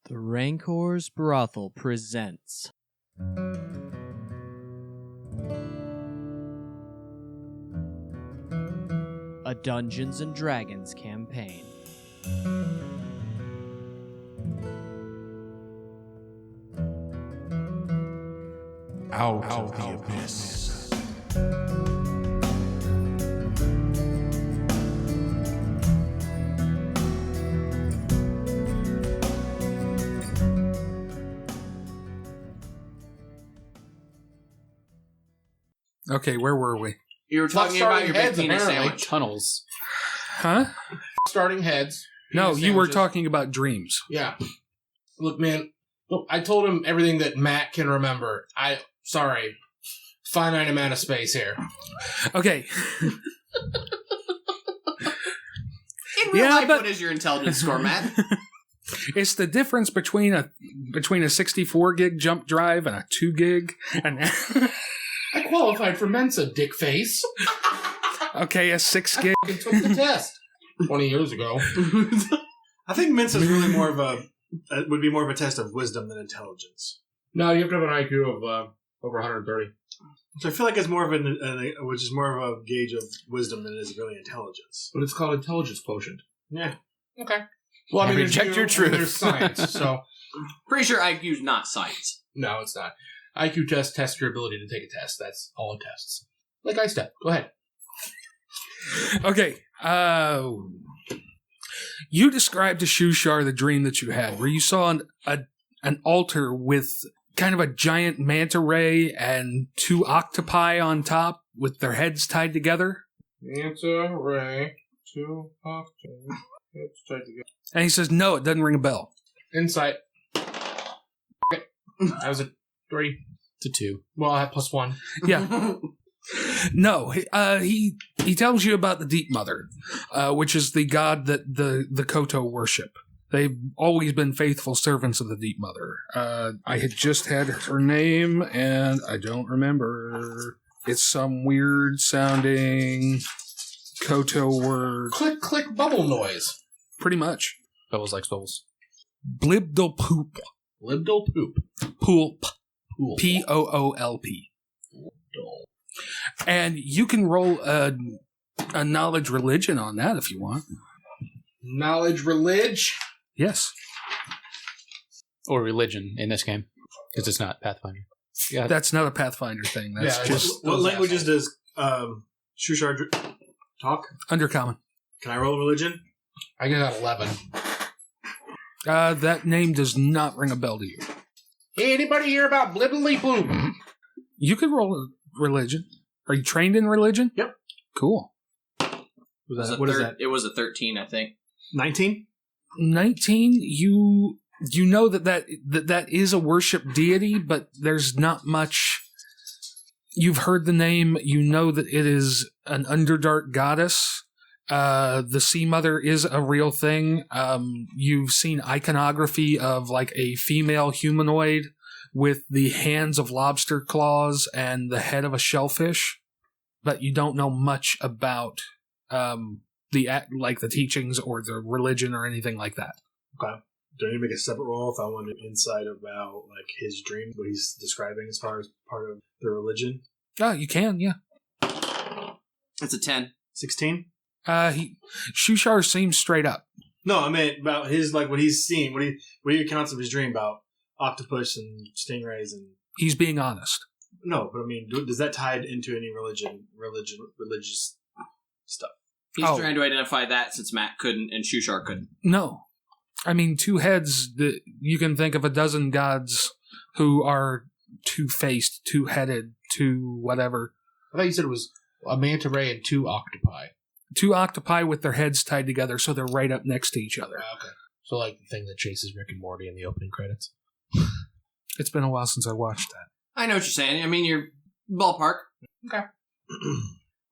The Rancor's Brothel presents a Dungeons & Dragons campaign. Out of the abyss. Okay, where were we? You were talking about your big penis apparently. sandwich. Tunnels. Huh? Starting heads. No, penis you were sandwiches. talking about dreams. Yeah. Look, man. Look, I told him everything that Matt can remember. Sorry. Finite amount of space here. Okay. In real Yeah, life, but- what is your intelligence score, Matt? It's the difference between a 64 gig jump drive and a 2 gig. And I qualified for Mensa, dick face. okay, a 6 gig. I took the test 20 years ago. I think Mensa is really more of would be more of a test of wisdom than intelligence. No, you have to have an IQ of over 130. So I feel like it's more of which is more of a gauge of wisdom than it is really intelligence. But it's called intelligence quotient. Yeah. Okay. Well, I mean, Reject your truth. There's science, so... Pretty sure IQ's not science. No, it's not. IQ tests your ability to take a test. That's all it tests. Like iStep. Go ahead. Okay. You described to Shushar the dream that you had, where you saw an altar with kind of a giant manta ray and 2 octopi on top with their heads tied together. Manta ray, 2 octave, heads tied together. And he says, no, it doesn't ring a bell. Insight. Okay. That was a 3 to 2. Well, I have +1. Yeah. No, he tells you about the Deep Mother, which is the god that the Koto worship. They've always been faithful servants of the Deep Mother. I had just had her name, and I don't remember. It's some weird sounding Koto word. Click, click, bubble noise. Pretty much. Bubbles like bubbles. Blibdlepoop. Libdle poop. Poolp. Pool. P-O-O-L-P. And you can roll a knowledge religion on that if you want. Knowledge religion. Yes. Or religion in this game, because it's not Pathfinder. Yeah, That's not a Pathfinder thing. That's Yeah, just What those languages assholes. does Shushar talk? undercommon. Can I roll a religion? I got 11. That name does not ring a bell to you. Hey, anybody hear about blibbly boop? You could roll a religion. Are you trained in religion? Yep. Cool. What is that? It was a 13, I think. 19? 19, you know that is a worship deity, but there's not much. You've heard the name. You know that it is an Underdark goddess. The Sea Mother is a real thing. You've seen iconography of like a female humanoid with the hands of lobster claws and the head of a shellfish, but you don't know much about the teachings or the religion or anything like that. Okay. Do I need to make a separate roll if I want an insight about like his dream, what he's describing as far as part of the religion? Oh, you can, yeah. It's a 10. 16? Shushar seems straight up. No, I mean about his like what he's seen, what he accounts of his dream about octopus and stingrays and. He's being honest. No, but I mean, does that tie into any religious stuff? He's Oh. trying to identify that since Matt couldn't and Shushar couldn't. No. I mean, 2 heads, you can think of a dozen gods who are 2-faced, 2-headed, 2 whatever. I thought you said it was a manta ray and 2 octopi. 2 octopi with their heads tied together so they're right up next to each other. Okay. So like the thing that chases Rick and Morty in the opening credits. It's been a while since I watched that. I know what you're saying. I mean, you're ballpark.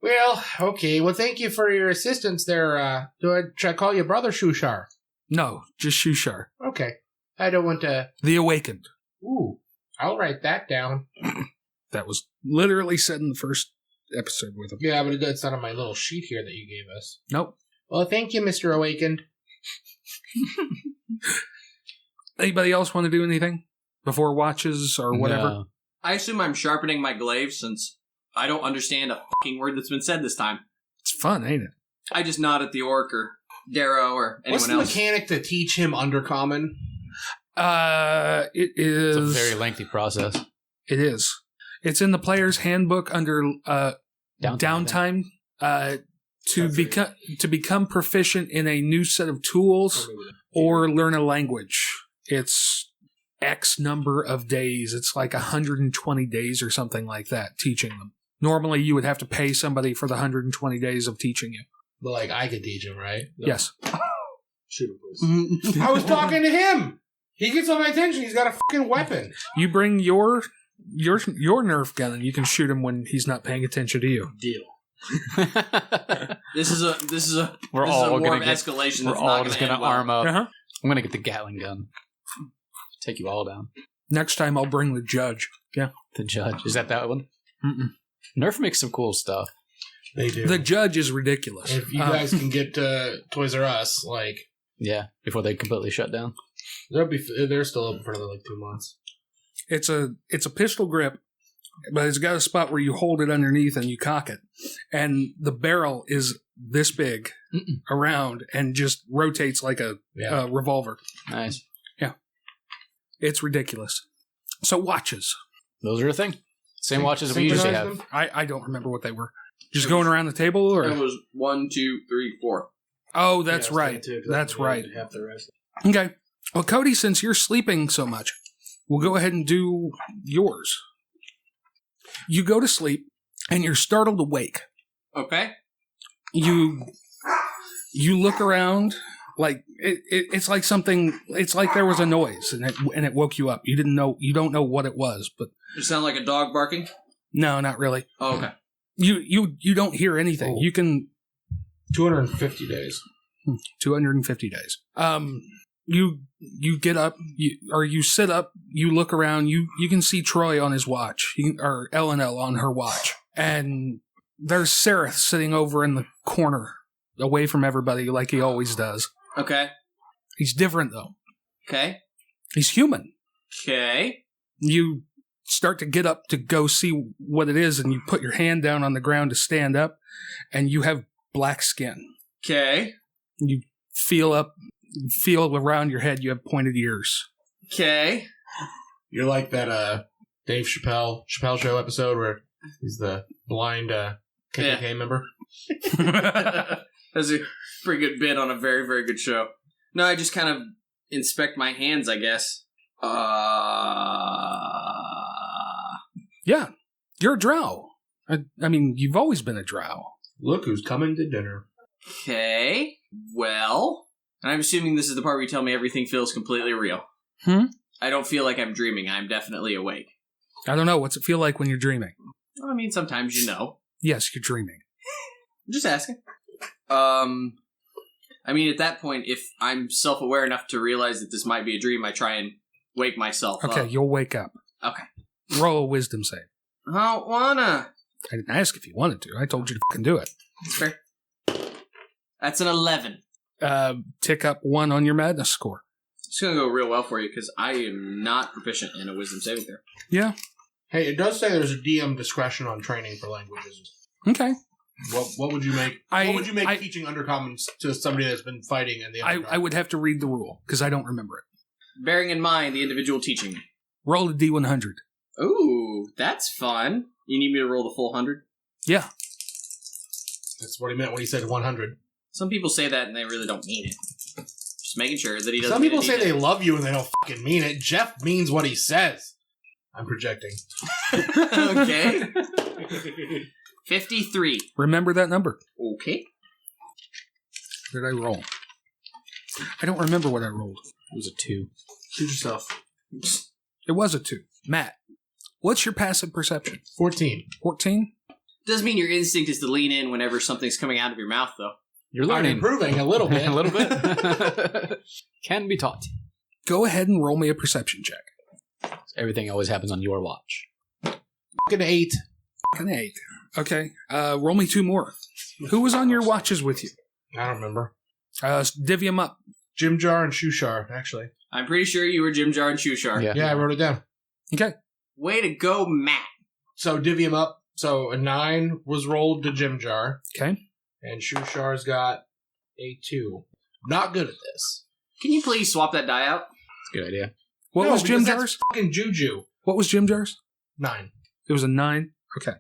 Well, okay. Well, thank you for your assistance there. Should I call you Brother Shushar? No, just Shushar. Okay. I don't want to... The Awakened. Ooh. I'll write that down. That was literally said in the first episode with him. Yeah, but it's not on my little sheet here that you gave us. Nope. Well, thank you, Mr. Awakened. Anybody else want to do anything before watches or whatever? No. I assume I'm sharpening my glaive since I don't understand a fucking word that's been said this time. It's fun, ain't it? I just nod at the orc or Darrow or anyone What's the else. mechanic to teach him Undercommon? It is It's a very lengthy process. It is. It's in the player's handbook under downtime to become proficient in a new set of tools or learn a language. It's X number of days. It's like 120 days or something like that, teaching them. Normally, you would have to pay somebody for the 120 days of teaching you. But, like, I could teach him, right? Yes. Shoot him, please. I was talking to him! He gets all my attention. He's got a fucking weapon. You bring your Nerf gun and you can shoot him when he's not paying attention to you. Deal. This is a We're this all is a war gonna of get- escalation. We're That's all not just going gonna to arm up. Uh-huh. I'm gonna get the Gatling gun. Take you all down. Next time I'll bring the judge. Yeah. The judge. Is that one? Mm-mm. Nerf makes some cool stuff. They do. The judge is ridiculous. If you guys can get to Toys R Us, like, Yeah, before they completely shut down. they're still open for another, like, 2 months. It's a pistol grip, but it's got a spot where you hold it underneath and you cock it. And the barrel is this big around and just rotates like a revolver. Nice. It's ridiculous. So watches. Those are a thing. Same watches we usually Synchronize have. I don't remember what they were. Just going around the table or? It was 1, 2, 3, 4. Oh, that's Yeah, I was right. thinking too, 'cause That's I right. Half the rest. Okay. Well, Cody, since you're sleeping so much, we'll go ahead and do yours. You go to sleep and you're startled awake. Okay. You look around like it's like something. It's like there was a noise and it woke you up. You don't know what it was, but It sound like a dog barking? no, not really. Oh, okay. You don't hear anything. Oh. You can 250 days. 250 days. You get up, you sit up, you look around, you can see Troy on his watch, or Elanil on her watch. And there's Sereth sitting over in the corner, away from everybody like he always does. Okay. He's different though. Okay. He's human. Okay. You start to get up to go see what it is, and you put your hand down on the ground to stand up, and you have black skin. Okay. You feel around your head, you have pointed ears. Okay. You're like that Dave Chappelle show episode where he's the blind KKK member. That's a pretty good bit on a very, very good show. No, I just kind of inspect my hands, I guess. Yeah, you're a drow. I mean, you've always been a drow. Look who's coming to dinner. Okay. Well, and I'm assuming this is the part where you tell me everything feels completely real. I don't feel like I'm dreaming. I'm definitely awake. I don't know. What's it feel like when you're dreaming? Well, I mean, sometimes you know. Yes, you're dreaming. I'm just asking. I mean, at that point, if I'm self-aware enough to realize that this might be a dream, I try and wake myself up. Okay, you'll wake up. Okay. Roll a wisdom save. I don't wanna. I didn't ask if you wanted to. I told you to fucking do it. It's fair. That's an 11. Tick up 1 on your madness score. It's gonna go real well for you because I am not proficient in a wisdom saving throw. Yeah. Hey, it does say there's a DM discretion on training for languages. Okay. What would you make? I- what would you make I- teaching Undercommon to somebody that's been fighting in the I Underdark? would have to read the rule because I don't remember it. Bearing in mind the individual teaching me. Roll a D100. Ooh, that's fun. You need me to roll the full 100? Yeah. That's what he meant when he said 100. Some people say that and they really don't mean it. Just making sure that he doesn't. Some people mean say it they either. love you and they don't fucking mean it. Jeff means what he says. I'm projecting. Okay. 53. Remember that number. Okay. What did I roll? I don't remember what I rolled. It was a 2. Shoot yourself. It was a 2. Matt, what's your passive perception? 14. 14? Does mean your instinct is to lean in whenever something's coming out of your mouth, though. You're I'm learning. improving a little bit. a little bit. Can be taught. Go ahead and roll me a perception check. Everything always happens on your watch. Fucking 8. An 8. Okay. Roll me 2 more. Who was on your watches with you? I don't remember. Divvy them up. Jim Jar and Shushar, actually. I'm pretty sure you were Jim Jar and Shushar. Yeah, I wrote it down. Okay. Way to go, Matt. So divvy him up. So a 9 was rolled to Jim Jar, Okay. and Shushar's got a 2. Not good at this. Can you please swap that die out? That's a good idea. What No, was Jim because Jar's? that's fucking Juju. What was Jim Jar's? 9. It was a 9. Okay.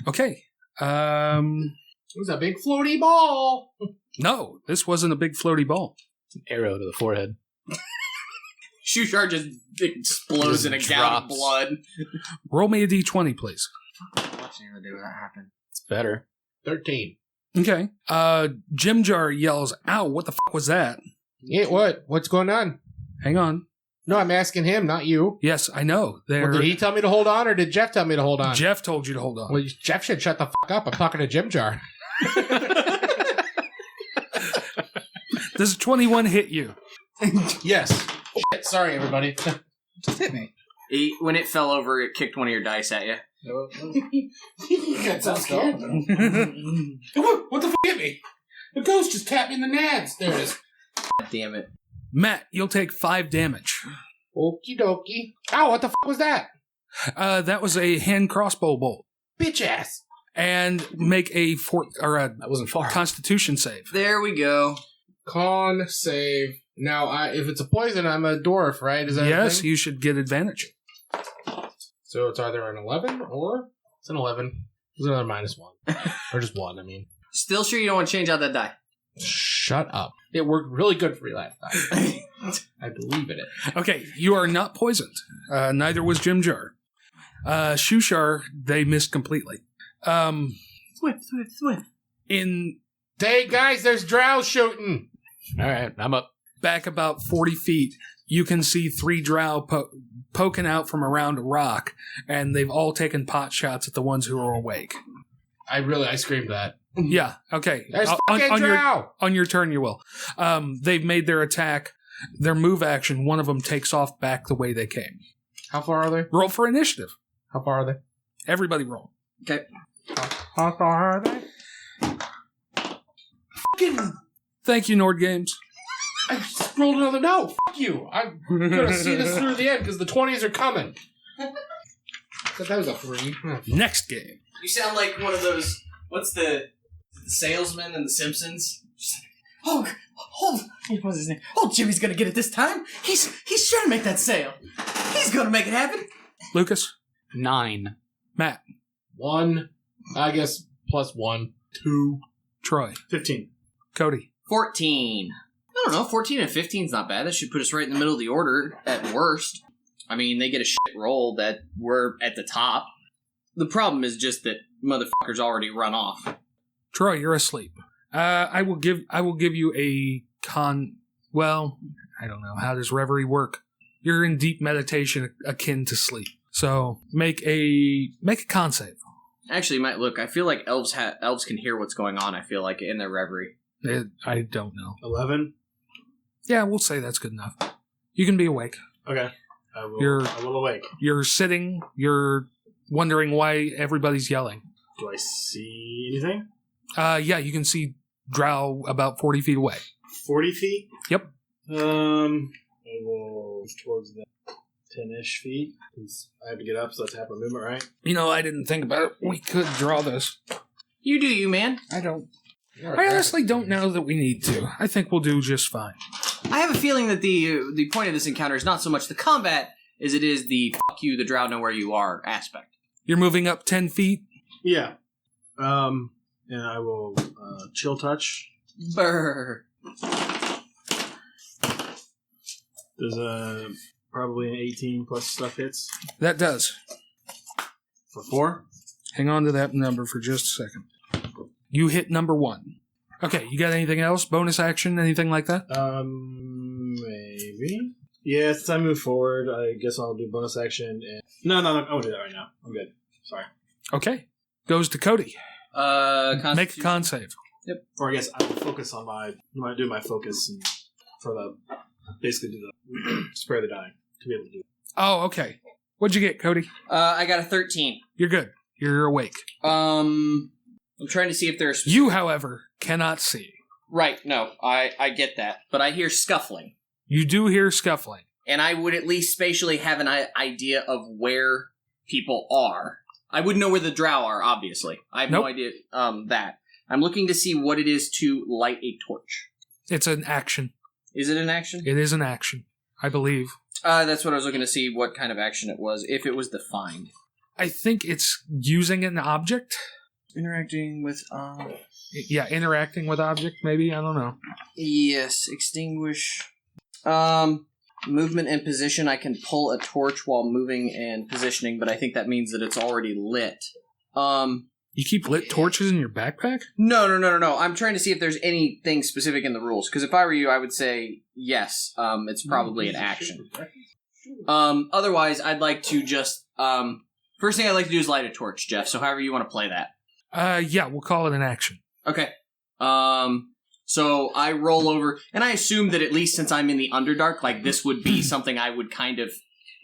Okay. It was a big floaty ball. No, this wasn't a big floaty ball. It's an arrow to the forehead. Shushar just explodes Just in a gout of drops. blood. Roll me a d20, please. What's going to do that happen? It's better. 13. Okay. Jim Jar yells, "Ow, what the fuck was that?" Yeah, what? What's going on? Hang on. No, I'm asking him, not you. Yes, I know. Well, did he tell me to hold on, or did Jeff tell me to hold on? Jeff told you to hold on. Well, Jeff should shut the fuck up. I'm talking to Jim Jar. Does a 21 hit you? Yes. Shit, sorry, everybody. Just hit me. When it fell over, it kicked one of your dice at you. That sounds scared. What the fuck hit me? The ghost just tapped me in the nads. There it is. God damn it. Matt, you'll take 5 damage. Okie dokie. Ow, what the fuck was that? That was a hand crossbow bolt. Bitch ass. And make a That wasn't far. Constitution save. There we go. Con save. Now, if it's a poison, I'm a dwarf, right? Is that a Yes, thing? you should get advantage. So it's either an 11 or it's an 11. It's another -1. Or just 1, I mean. Still sure you don't want to change out that die? Shut up. It worked really good for me last time. I believe in it. Okay, you are not poisoned. Neither was Jim Jar. Shushar, they missed completely. Swift. Hey, guys, there's drow shooting. All right, I'm up. Back about 40 feet, you can see 3 drow poking out from around a rock, and they've all taken pot shots at the ones who are awake. I screamed that. Yeah, okay. There's fucking drow! On your turn, you will. They've made their attack. Their move action, one of them takes off back the way they came. How far are they? Roll for initiative. How far are they? Everybody roll. Okay. How far are they? Fucking... Thank you, Nord Games. I just rolled another no. Fuck you. I'm gonna see this through the end because the 20s are coming. That was a 3. Next game. You sound like one of those. What's the salesman in The Simpsons? What's his name? Oh, Jimmy's gonna get it this time. He's trying to make that sale. He's gonna make it happen. Lucas. 9. Matt. 1, I guess, +1. 2. Troy. 15. Cody. 14. I don't know. 14 and 15 is not bad. That should put us right in the middle of the order at worst. I mean, they get a shit roll that we're at the top. The problem is just that motherfuckers already run off. Troy, you're asleep. I will give you a well, I don't know. How does reverie work? You're in deep meditation akin to sleep. So make a con save. Actually, I feel like elves can hear what's going on, I feel like, in their reverie. I don't know. 11. Yeah, we'll say that's good enough. You can be awake. Okay. I will awake. You're sitting. You're wondering why everybody's yelling. Do I see anything? Yeah, you can see drow about 40 feet away. 40 feet? Yep. I will towards the 10-ish feet. 'Cause I have to get up, so that's half a movement, right? You know, I didn't think about it. We could draw this. You do you, man. I don't. I honestly don't know that we need to. I think we'll do just fine. I have a feeling that the point of this encounter is not so much the combat as it is the fuck you, the drow know where you are aspect. You're moving up 10 feet. Yeah. And I will chill touch. Brr. There's probably an 18 plus stuff hits. That does. For 4? Hang on to that number for just a second. You hit number 1. Okay, you got anything else? Bonus action? Anything like that? Maybe. Yeah, since I move forward, I guess I'll do bonus action. No, I won't do that right now. I'm good. Sorry. Okay. Goes to Cody. Make a con save. Yep. Or I guess I will focus on do my focus and basically do the spare the dying to be able to do it. Oh, okay. What'd you get, Cody? I got a 13. You're good. You're awake. I'm trying to see if there's... You, however, cannot see. Right, no, I get that. But I hear scuffling. You do hear scuffling. And I would at least spatially have an idea of where people are. I wouldn't know where the drow are, obviously. I have no idea that. I'm looking to see what it is to light a torch. It's an action. Is it an action? It is an action, I believe. That's what I was looking to see, what kind of action it was, if it was defined. I think it's using an object. Interacting with... Yeah, interacting with object, maybe? I don't know. Yes, extinguish... Movement and position, I can pull a torch while moving and positioning, but I think that means that it's already lit. You keep lit torches in your backpack? No. I'm trying to see if there's anything specific in the rules, because if I were you, I would say yes, it's probably an action. Otherwise, I'd like to just... first thing I'd like to do is light a torch, Jeff, so however you want to play that. Yeah, we'll call it an action. Okay. So I roll over, and I assume that at least since I'm in the Underdark, like, this would be something I would kind of,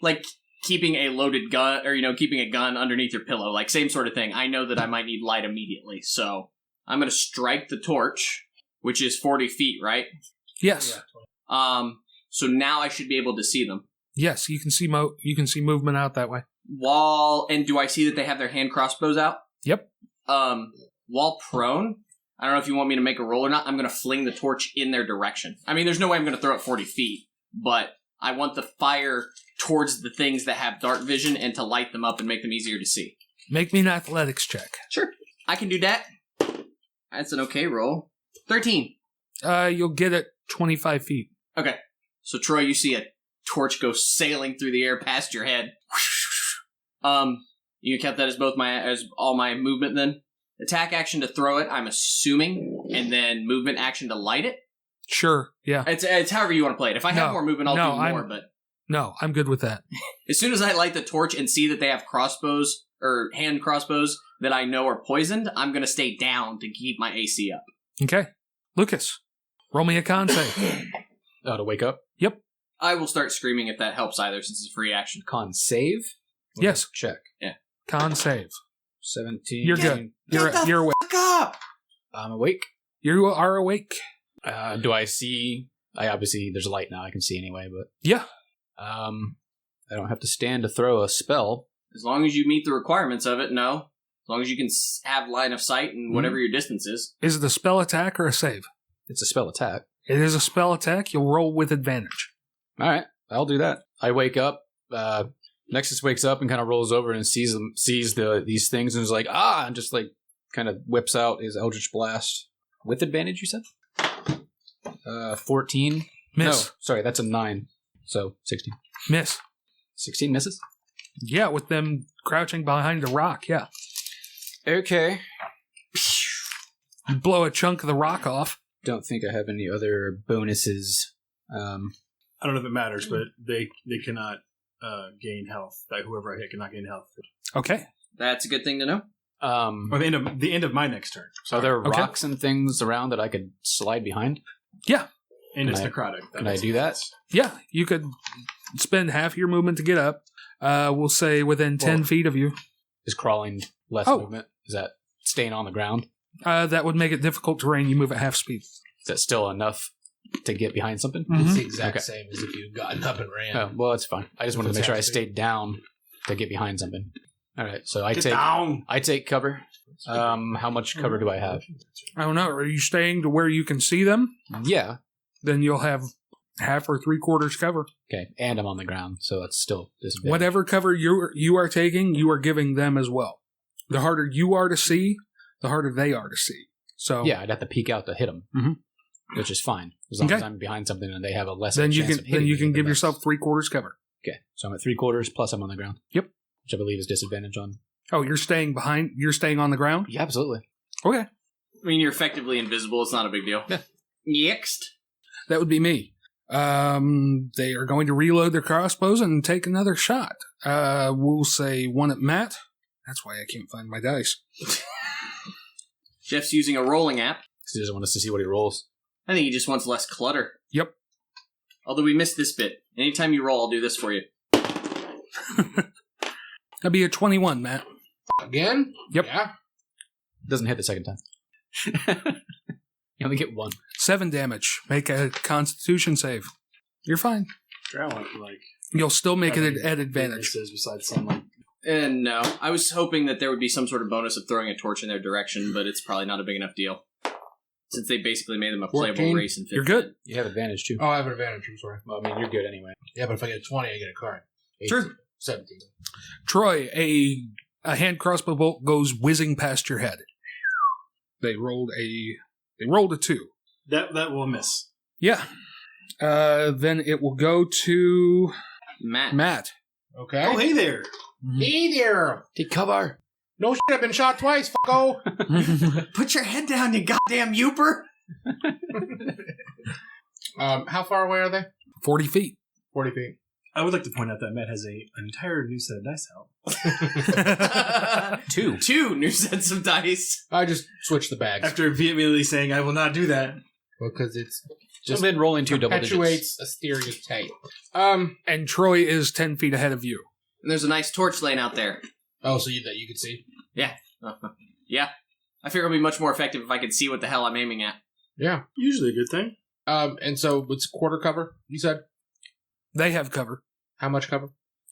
like, keeping a loaded gun, or, keeping a gun underneath your pillow, like, same sort of thing. I know that I might need light immediately, so I'm going to strike the torch, which is 40 feet, right? Yes. So now I should be able to see them. Yes, you can see movement out that way. And do I see that they have their hand crossbows out? Yep. While prone... I don't know if you want me to make a roll or not. I'm going to fling the torch in their direction. I mean, there's no way I'm going to throw it 40 feet, but I want the fire towards the things that have dark vision and to light them up and make them easier to see. Make me an athletics check. Sure. I can do that. That's an okay roll. 13. You'll get it 25 feet. Okay. So, Troy, you see a torch go sailing through the air past your head. You count that as all my movement then? Attack action to throw it, I'm assuming, and then movement action to light it? Sure, yeah. It's however you want to play it. If I have more movement, I'll do more, but... No, I'm good with that. As soon as I light the torch and see that they have crossbows, or hand crossbows, that I know are poisoned, I'm going to stay down to keep my AC up. Okay. Lucas, roll me a con save. To wake up? Yep. I will start screaming if that helps either, since it's a free action. Con save? Yes. Check. Yeah. Con save. 17. You're good. You're awake. Fuck up! I'm awake. You are awake. Do I see... obviously, there's a light now I can see anyway, but... Yeah. I don't have to stand to throw a spell. As long as you meet the requirements of it, no. As long as you can have line of sight and whatever your distance is. Is it a spell attack or a save? It's a spell attack. It is a spell attack. You'll roll with advantage. All right, I'll do that. I wake up. Nexus wakes up and kind of rolls over and sees these things and is like, and just like kind of whips out his Eldritch Blast with advantage. You said 14. Miss. No, sorry, that's a 9. So 16. Miss. 16 misses. Yeah, with them crouching behind a rock. Yeah. Okay. You blow a chunk of the rock off. Don't think I have any other bonuses. I don't know if it matters, but they cannot gain health. That whoever I hit cannot gain health. Okay. That's a good thing to know. Or the end of my next turn. Are there rocks and things around that I could slide behind? Yeah. And it's necrotic. Can I do that? Yeah. You could spend half your movement to get up. We'll say within 10 feet of you. Is crawling less movement? Is that staying on the ground? That would make it difficult terrain. You move at half speed. Is that still enough to get behind something? It's the exact same as if you had gotten up and ran. Oh, well, that's fine. I just wanted to make sure I stayed down to get behind something. All right, so I take cover. How much cover do I have? I don't know. Are you staying to where you can see them? Yeah. Then you'll have half or 3/4 cover. Okay, and I'm on the ground, so that's still disadvantage. Whatever cover you are taking, you are giving them as well. The harder you are to see, the harder they are to see. So yeah, I'd have to peek out to hit them, which is fine as long as I'm behind something and they have a less. Then you can give yourself 3/4 cover. Okay, so I'm at 3/4 plus I'm on the ground. Yep, which I believe is disadvantage on. Oh, you're staying behind. You're staying on the ground. Yeah, absolutely. Okay. I mean, you're effectively invisible. It's not a big deal. Yeah. Next. That would be me. They are going to reload their crossbows and take another shot. We'll say one at Matt. That's why I can't find my dice. Jeff's using a rolling app. He doesn't want us to see what he rolls. I think he just wants less clutter. Yep. Although we missed this bit. Anytime you roll, I'll do this for you. That'd be a 21, Matt. Again? Yep. Yeah. Doesn't hit the second time. You only get 1. 7 damage. Make a Constitution save. You're fine. I want, like, You'll still make it having at advantage. weaknesses besides some, like, You'll still make it at weaknesses advantage. besides some, like, And no, I was hoping that there would be some sort of bonus of throwing a torch in their direction, but it's probably not a big enough deal. Since they basically made them a playable 14. race in 15. You're good. You have advantage too. Oh, I have an advantage. I'm sorry. Well, I mean, you're good anyway. Yeah, but if I get a 20, I get a card. 18, Sure. 17. Troy, a hand crossbow bolt goes whizzing past your head. They rolled a 2. that will miss. Yeah. Then it will go to Matt. Okay. Oh, hey there. Hey there. Take cover. No shit, I've been shot twice, fucko. Put your head down, you goddamn youper! How far away are they? 40 feet. 40 feet. I would like to point out that Matt has an entire new set of dice out. 2. 2 new sets of dice. I just switched the bags. After vehemently saying, I will not do that. Because it's Just been rolling 2 double digits. perpetuates a stereotype. And Troy is 10 feet ahead of you. And there's a nice torch laying out there. Oh, so that you could see? Yeah. I figure it'll be much more effective if I could see what the hell I'm aiming at. Yeah. Usually a good thing. And so it's quarter cover, you said? They have cover. How much cover?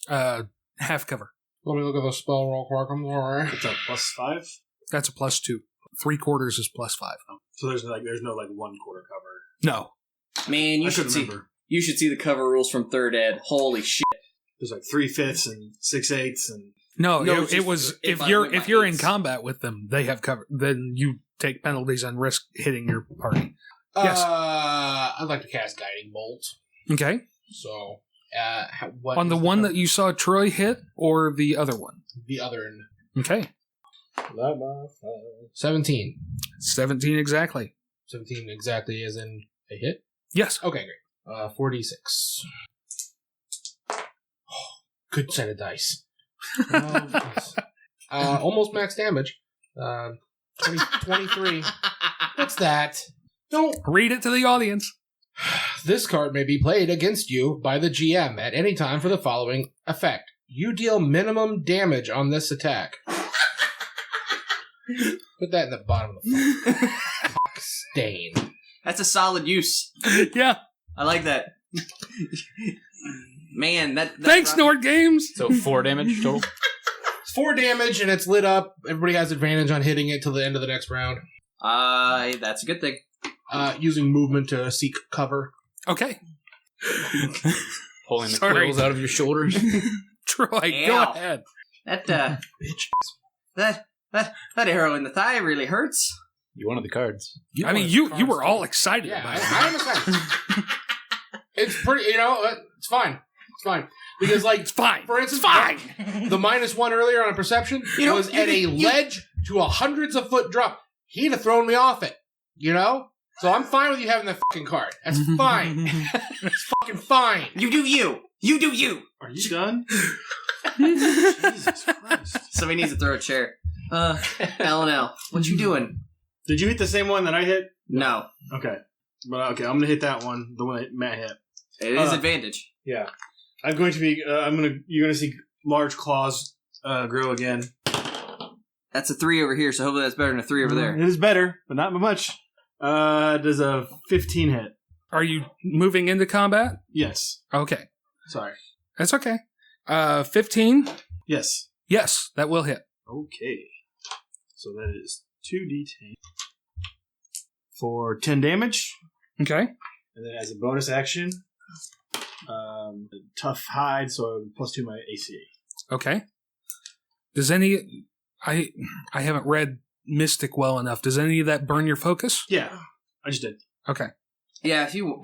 Half cover. Let me look at the spell roll quick. Alright. It's a +5. That's a +2. 3/4 is +5. So there's no like 1 quarter cover. No. Man, I couldn't remember. you should see the cover rules from 3rd ed. Holy shit. There's like 3/5 and 6/8 and No, No, it just was if if I you're went by if you're in eights. combat with them, they have cover. Then you take penalties and risk hitting your party. Yes. I'd like to cast Guiding Bolt. Okay. So, what On the is one that you saw Troy hit, or the other one? the other end? Okay. 17. 17 exactly. 17 exactly as in a hit? Yes. Okay, great. 46. Good set of dice. Nice. Almost max damage. 23. What's that? Don't. Read it to the audience. This card may be played against you by the GM at any time for the following effect. You deal minimum damage on this attack. Put that in the bottom of the fuck stain. That's a solid use. Yeah. I like that. Man, that Thanks, Nord Games. So 4 damage total. It's 4 damage and it's lit up. Everybody has advantage on hitting it till the end of the next round. That's a good thing. Using movement to seek cover. Okay. Pulling the Sorry. quills out of your shoulders. Troy, go Ow. ahead. That Bitch. that arrow in the thigh really hurts. You wanted the cards. I mean, you were all excited Yeah, about it. I understand. It's pretty, it's fine. It's fine. Because, like, It's fine. for instance, Fine. the -1 earlier on a perception was at a ledge to a hundreds of foot drop. He'd have thrown me off it, So I'm fine with you having that fucking card. That's fine. It's fucking fine. You do you. You do you. are you done? Jesus Christ. Somebody needs to throw a chair. Elanil, what you doing? Did you hit the same one that I hit? No. Okay. But okay, I'm gonna hit that one, the one that Matt hit. It is advantage. Yeah. I'm going to be you're gonna see large claws grow again. That's a 3 over here, so hopefully that's better than a 3 over there. It is better, but not by much. Does a 15 hit? Are you moving into combat? Yes. Okay. Sorry. That's okay. 15? Yes. Yes, that will hit. Okay. So that is 2d10 for 10 damage. Okay. And then as a bonus action, tough hide, so +2 my AC. Okay. Does any... I haven't read Mystic well enough. Does any of that burn your focus? Yeah, I just did. Okay. Yeah, if you,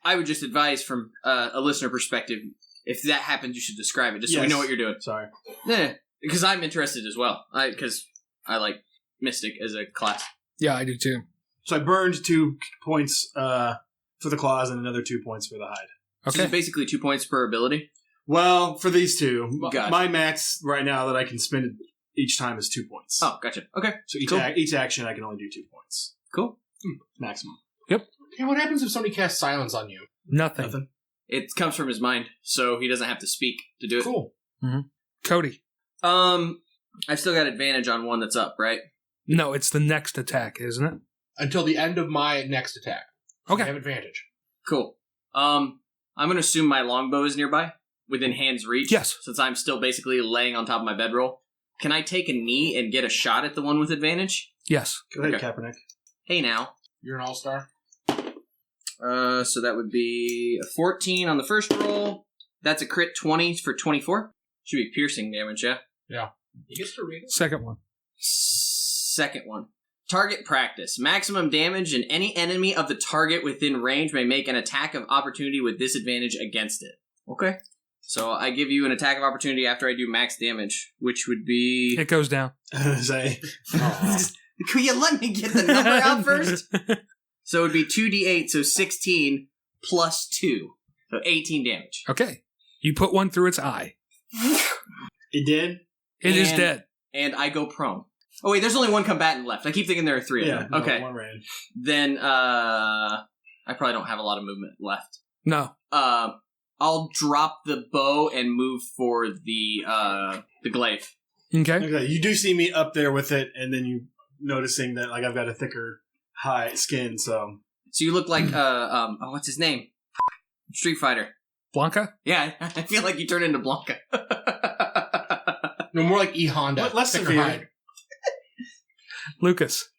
I would just advise from a listener perspective, if that happens, you should describe it, just so we Yes. know what you're doing. Sorry. Because I'm interested as well. Because I like Mystic as a class. Yeah, I do too. So I burned 2 points for the claws and another 2 points for the hide. So Okay. it's basically 2 points per ability. Well, for these two, Gotcha. my max right now that I can spend each time is 2 points. Oh, gotcha. Okay, So each, cool. each action I can only do 2 points. cool. Maximum. Okay, what happens if somebody casts silence on you? Nothing. Nothing. It comes from his mind, so he doesn't have to speak to do it. Cool. Cody. I've still got advantage on one that's up, right? No, it's the next attack, isn't it? Until the end of my next attack. I Okay. have advantage. Cool. I'm going to assume my longbow is nearby, within hand's reach. Yes. Since I'm still basically laying on top of my bedroll. Can I take a knee and get a shot at the one with advantage? Yes. Go ahead, Okay. Kaepernick. Hey now. You're an all-star. So that would be a 14 on the first roll. That's a crit 20 for 24. Should be piercing damage, yeah? He gets to read it. Second one. Second one. Target practice. Maximum damage, and any enemy of the target within range may make an attack of opportunity with disadvantage against it. Okay. So I give you an attack of opportunity after I do max damage, which would be... It goes down. Say, Could you let me get the number out first? So it would be 2d8, so 16 plus 2. So 18 damage. Okay. You put one through its eye. it did? It is And- dead. And I go prone. Oh wait, there's only one combatant left. I keep thinking there are 3 of Yeah. them. no, Okay. one ran. Then I probably don't have a lot of movement left. No. I'll drop the bow and move for the glaive. Okay. Okay, you do see me up there with it, and then you noticing that like I've got a thicker hide skin, so So you look like what's his name? Street Fighter. Blanca? Yeah, I feel like you turn into Blanca. No, more like E Honda. Less Thicker severe. hide. Lucas.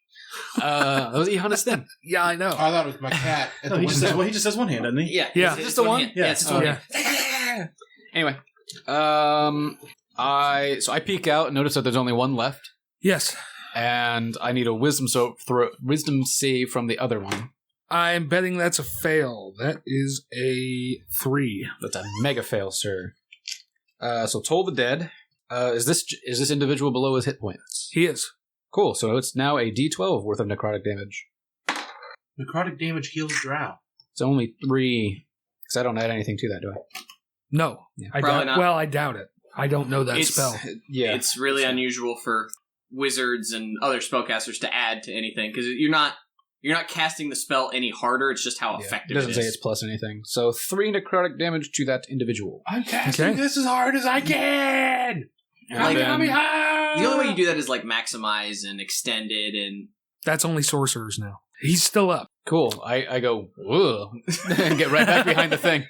That was Ehana's thing. Yeah, I know. I thought it was my cat at no, the he just window. has one hand, doesn't he? Yeah, Yeah. it's Just the one? hand. Yeah. Yeah, it's just one Yeah. hand. Anyway, I peek out and notice that there's only one left, Yes. and I need a wisdom save from the other one. I'm betting that's a fail. That is a 3. That's a mega fail, sir. So Toll the Dead. Is this individual below his hit points? He is. Cool. So it's now a D12 worth of necrotic damage. Necrotic damage heals drow. It's only 3, because I don't add anything to that, do I? No. Yeah. I Probably doubt. not. Well, I doubt it. I don't know that spell. Yeah. It's really unusual for wizards and other spellcasters to add to anything because you're not casting the spell any harder. It's just how It effective doesn't it say is. it's plus anything. So 3 necrotic damage to that individual. I'm casting Okay. this as hard as I can. And Like, then- The only way you do that is like maximize and extend it, and That's only sorcerers now. He's still up. Cool. I go, whoa, and get right back behind the thing.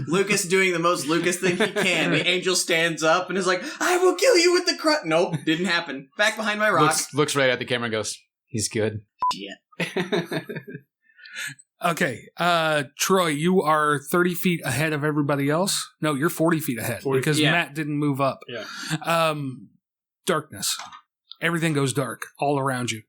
Lucas doing the most Lucas thing he can. The angel stands up and is like, "I will kill you with the crutch." Nope, didn't happen. Back behind my rock. looks right at the camera and goes, he's good. Shit. Okay. Troy, you are 30 feet ahead of everybody else. No, you're 40 feet ahead 40 because yeah. Matt didn't move up. Yeah. Darkness. Everything goes dark all around you.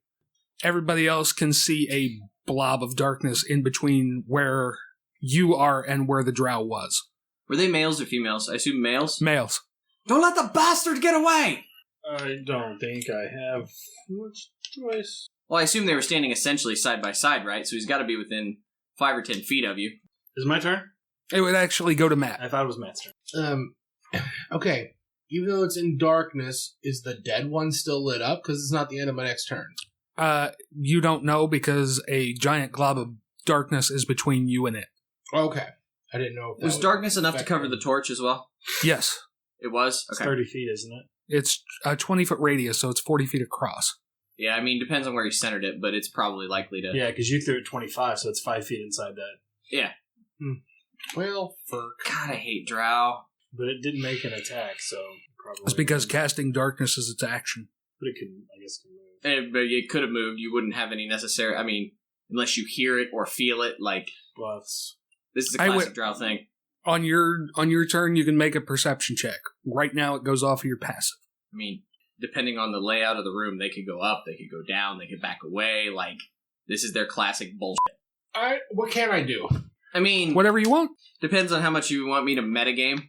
Everybody else can see a blob of darkness in between where you are and where the drow was. Were they males or females? I assume males. Males. Don't let the bastard get away! I don't think I have much choice. Well, I assume they were standing essentially side by side, right? So he's got to be within 5 or 10 feet of you. Is it my turn? It would actually go to Matt. I thought it was Matt's turn. Okay. Even though it's in darkness, is the dead one still lit up? Because it's not the end of my next turn. You don't know because a giant glob of darkness is between you and it. Okay. I didn't know if that Was would darkness enough to affect cover me. the torch as well? Yes. It was? It's Okay. 30 feet, isn't it? It's a 20-foot radius, so it's 40 feet across. Yeah, I mean, depends on where you centered it, but it's probably likely to... Yeah, because you threw it 25, so it's 5 feet inside that. Yeah. Well, for God, I hate drow. But it didn't make an attack, so probably. It's because casting darkness is its action. But it can, I guess, can move. But it could have moved. You wouldn't have any necessary... I mean, unless you hear it or feel it, like... Buffs. This is a I classic would- drow thing. On your turn, you can make a perception check. Right now, it goes off of your passive. I mean, depending on the layout of the room, they could go up, they could go down, they could back away. Like, this is their classic bullshit. what can I do? I mean, Whatever you want. depends on how much you want me to metagame.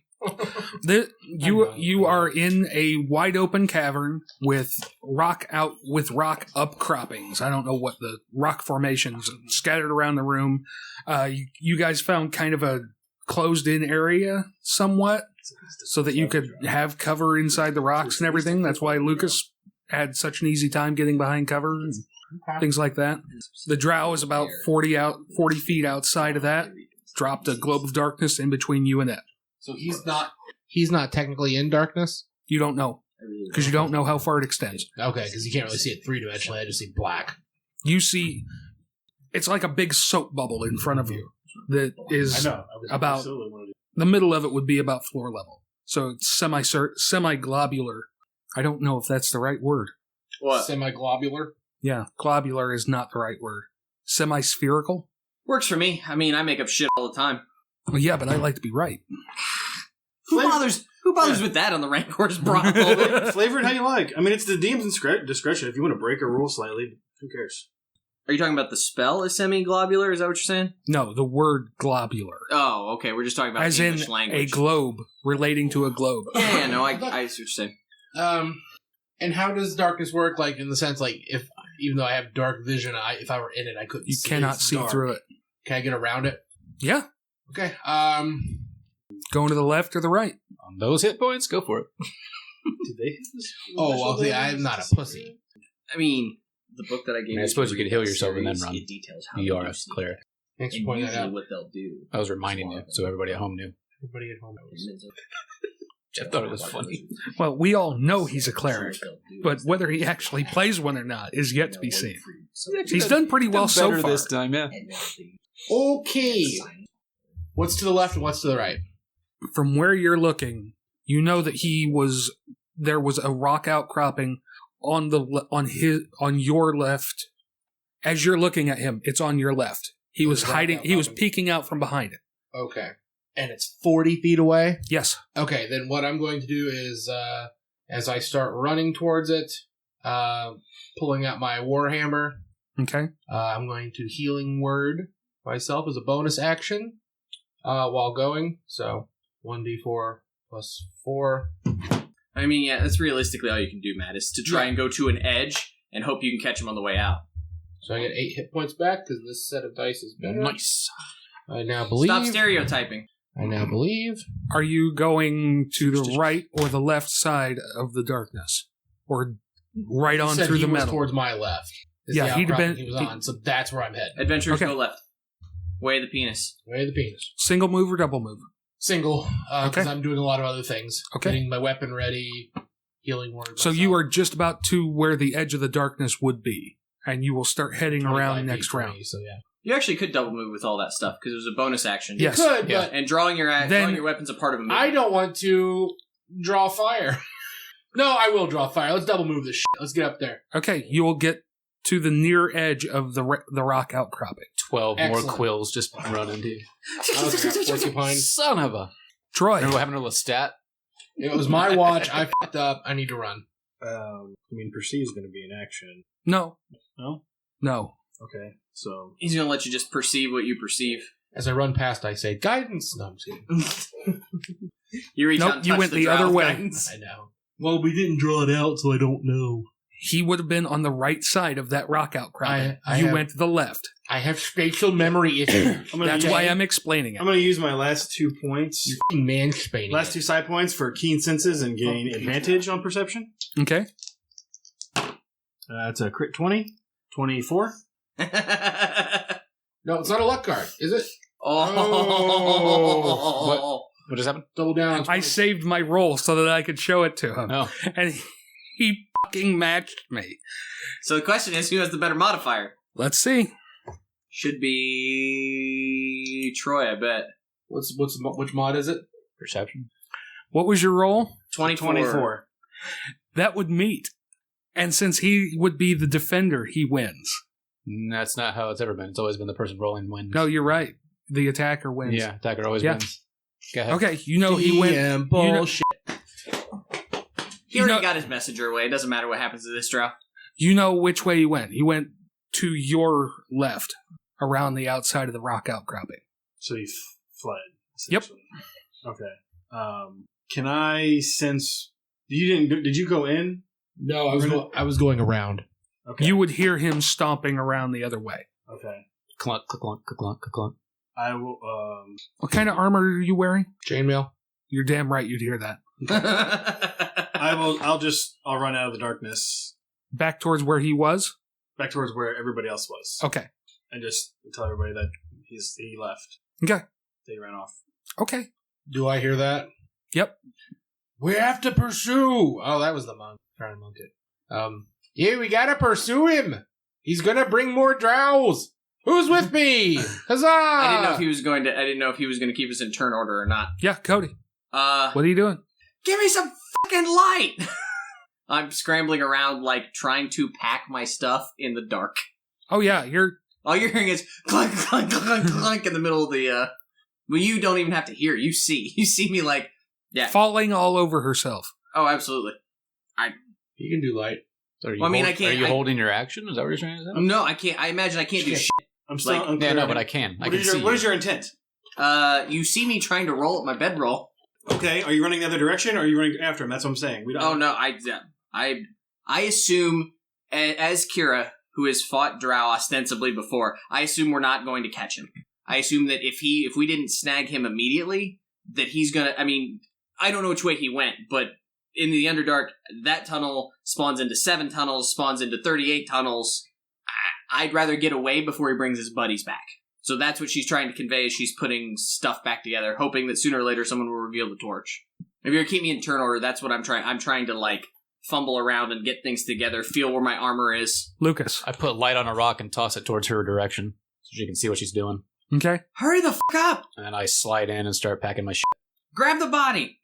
You are in a wide open cavern with rock upcroppings. I don't know what the rock formations scattered around the room. You guys found kind of a closed in area somewhat so that you could have cover inside the rocks and everything. That's why Lucas had such an easy time getting behind cover and things like that. The drow is about 40 feet outside of that. Dropped a globe of darkness in between you and it. So he's not technically in darkness? You don't know because you don't know how far it extends. Okay, because you can't really see it 3-dimensionally. I just see black. You see It's like a big soap bubble in front of you that is I know. about the middle of it would be about floor level. So it's semi-globular. I don't know if that's the right word. What? Semi-globular? Yeah, globular is not the right word. Semi-spherical? Works for me. I mean, I make up shit all the time. Well, yeah, but I like to be right. Who bothers with that on the Rancor's brothel? Flavor it how you like. I mean, it's the DM's discretion. If you want to break a rule slightly, who cares? Are you talking about the spell is semi-globular? Is that what you're saying? No, the word globular. Oh, okay. We're just talking about as English in language. a globe, relating to a globe. Yeah, no, I see what you're saying. And how does darkness work? Like, in the sense, like, even though I have dark vision, if I were in it, I couldn't You see cannot it's see dark. through it. Can I get around it? Yeah. Okay. Going to the left or the right? On those hit points, go for it. Did they have this? Oh, well, see, I'm not a pussy. I mean, the book that I gave I suppose you could heal yourself and then run. It details how You they are do a stuff. cleric. Thanks And for pointing that usually out. what they'll do. I was reminding you, so everybody at home knew. Everybody at home knows. Jeff thought it was funny. Well, we all know he's a cleric, but whether he actually plays one or not is yet to be seen. He's done pretty well so Better far. this time, yeah. Okay. What's to the left and what's to the right? From where you're looking, you know that there was a rock outcropping on your left. As you're looking at him, it's on your left. He was Rock hiding. He was outcropping. peeking out from behind it. Okay. And it's 40 feet away? Yes. Okay, then what I'm going to do is, as I start running towards it, pulling out my Warhammer, Okay. I'm going to Healing Word myself as a bonus action while going. So 1d4 plus 4. I mean, yeah, that's realistically all you can do, Matt, is to try and go to an edge and hope you can catch him on the way out. So I get 8 hit points back because this set of dice is better. Nice. I now believe. Stop stereotyping. I now believe. Are you going to the right or the left side of the darkness, or right on Said through he the was middle? towards my left. Is Yeah, the he'd outcropping been- he was on, so that's where I'm heading. Adventurers Okay. go left. Way of the penis. Way of the penis. Single move or double move? Single, because Okay. I'm doing a lot of other things. Okay. Getting my weapon ready, healing word. So you are just about to where the edge of the darkness would be, and you will start heading around next round. So yeah. You actually could double move with all that stuff because it was a bonus action. Yes. You could, Yeah. but And drawing your weapon's a part of a move. I don't want to draw fire. No, I will draw fire. Let's double move this shit. Let's get up there. Okay, you will get to the near edge of the rock outcropping. 12 Excellent. more quills just run into you. Porcupine. Son of a... Troy, Remember what happened to the stat? It was my watch. I fucked up. I need to run. I mean, perceive's going to be an action. no, No? no. Okay, so He's going to let you just perceive what you perceive. As I run past, I say, guidance. No, I'm just kidding. You reach Nope, out and you touch went the drow other with way. guidance. I know. well, we didn't draw it out, so I don't know. He would have been on the right side of that rock outcropping. I You have- went to the left. I have spatial memory issues. That's why I'm explaining it. I'm going to use my last 2 points. You're mansplaining. Last 2 side points for keen senses and gain advantage on perception. Okay. That's a crit 20. 24. No, it's not a luck card, is it? Oh. What just happened? Double down on I 20. saved my roll so that I could show it to him. Oh. And he fucking matched me. So the question is, who has the better modifier? Let's see. Should be Troy, I bet. Which mod is it? Perception. What was your roll? 24. That would meet. And since he would be the defender, he wins. That's not how it's ever been. It's always been the person rolling wins. No, you're right. The attacker wins. Yeah, attacker always Yeah. wins. Go ahead. Okay, you know he went. DM you know- bullshit. He already got his messenger away. It doesn't matter what happens to this drow. You know which way he went. He went to your left, around the outside of the rock outcropping. So he fled. Yep. essentially. Okay. Can I sense... Did you go in? No, I was going around. Okay. You would hear him stomping around the other way. Okay. Clunk, clunk, clunk, clunk. I will... What kind of armor are you wearing? Chainmail. You're damn right you'd hear that. I'll run out of the darkness Back towards where he was? back towards where everybody else was. Okay. And just tell everybody that he left. Okay. They ran off. Okay. Do I hear that? Yep. We have to pursue. Oh, that was the monk. Trying to monk it. Yeah, we gotta pursue him. He's gonna bring more drows. Who's with me? Huzzah! I didn't know if he was going to keep us in turn order or not. Yeah, Cody. What are you doing? Give me some fucking light! I'm scrambling around, like, trying to pack my stuff in the dark. Oh, yeah, All you're hearing is clunk, clunk, clunk, clunk in the middle of the, Well, you don't even have to hear. You see. You see me, like... Yeah. Falling all over herself. Oh, absolutely. You can do light. So I can't... Are you holding your action? Is that what you're trying to say? No, I can't. I imagine I can't do shit. I'm still Like, unclear. Yeah, no, but I can. What is your intent? You see me trying to roll up my bedroll. Okay, are you running the other direction, or are you running after him? That's what I'm saying. We don't. Oh, no, I assume, as Kira, who has fought Drow ostensibly before, I assume we're not going to catch him. I assume that if we didn't snag him immediately, that he's gonna... I mean, I don't know which way he went, but in the Underdark, that tunnel spawns into 7 tunnels, spawns into 38 tunnels. I'd rather get away before he brings his buddies back. So that's what she's trying to convey as she's putting stuff back together, hoping that sooner or later someone will reveal the torch. If you're gonna keep me in turn order, that's what I'm trying. I'm trying to, like, fumble around and get things together, feel where my armor is. Lucas. I put light on a rock and toss it towards her direction so she can see what she's doing. Okay. Hurry the fuck up! And then I slide in and start packing my Grab the body!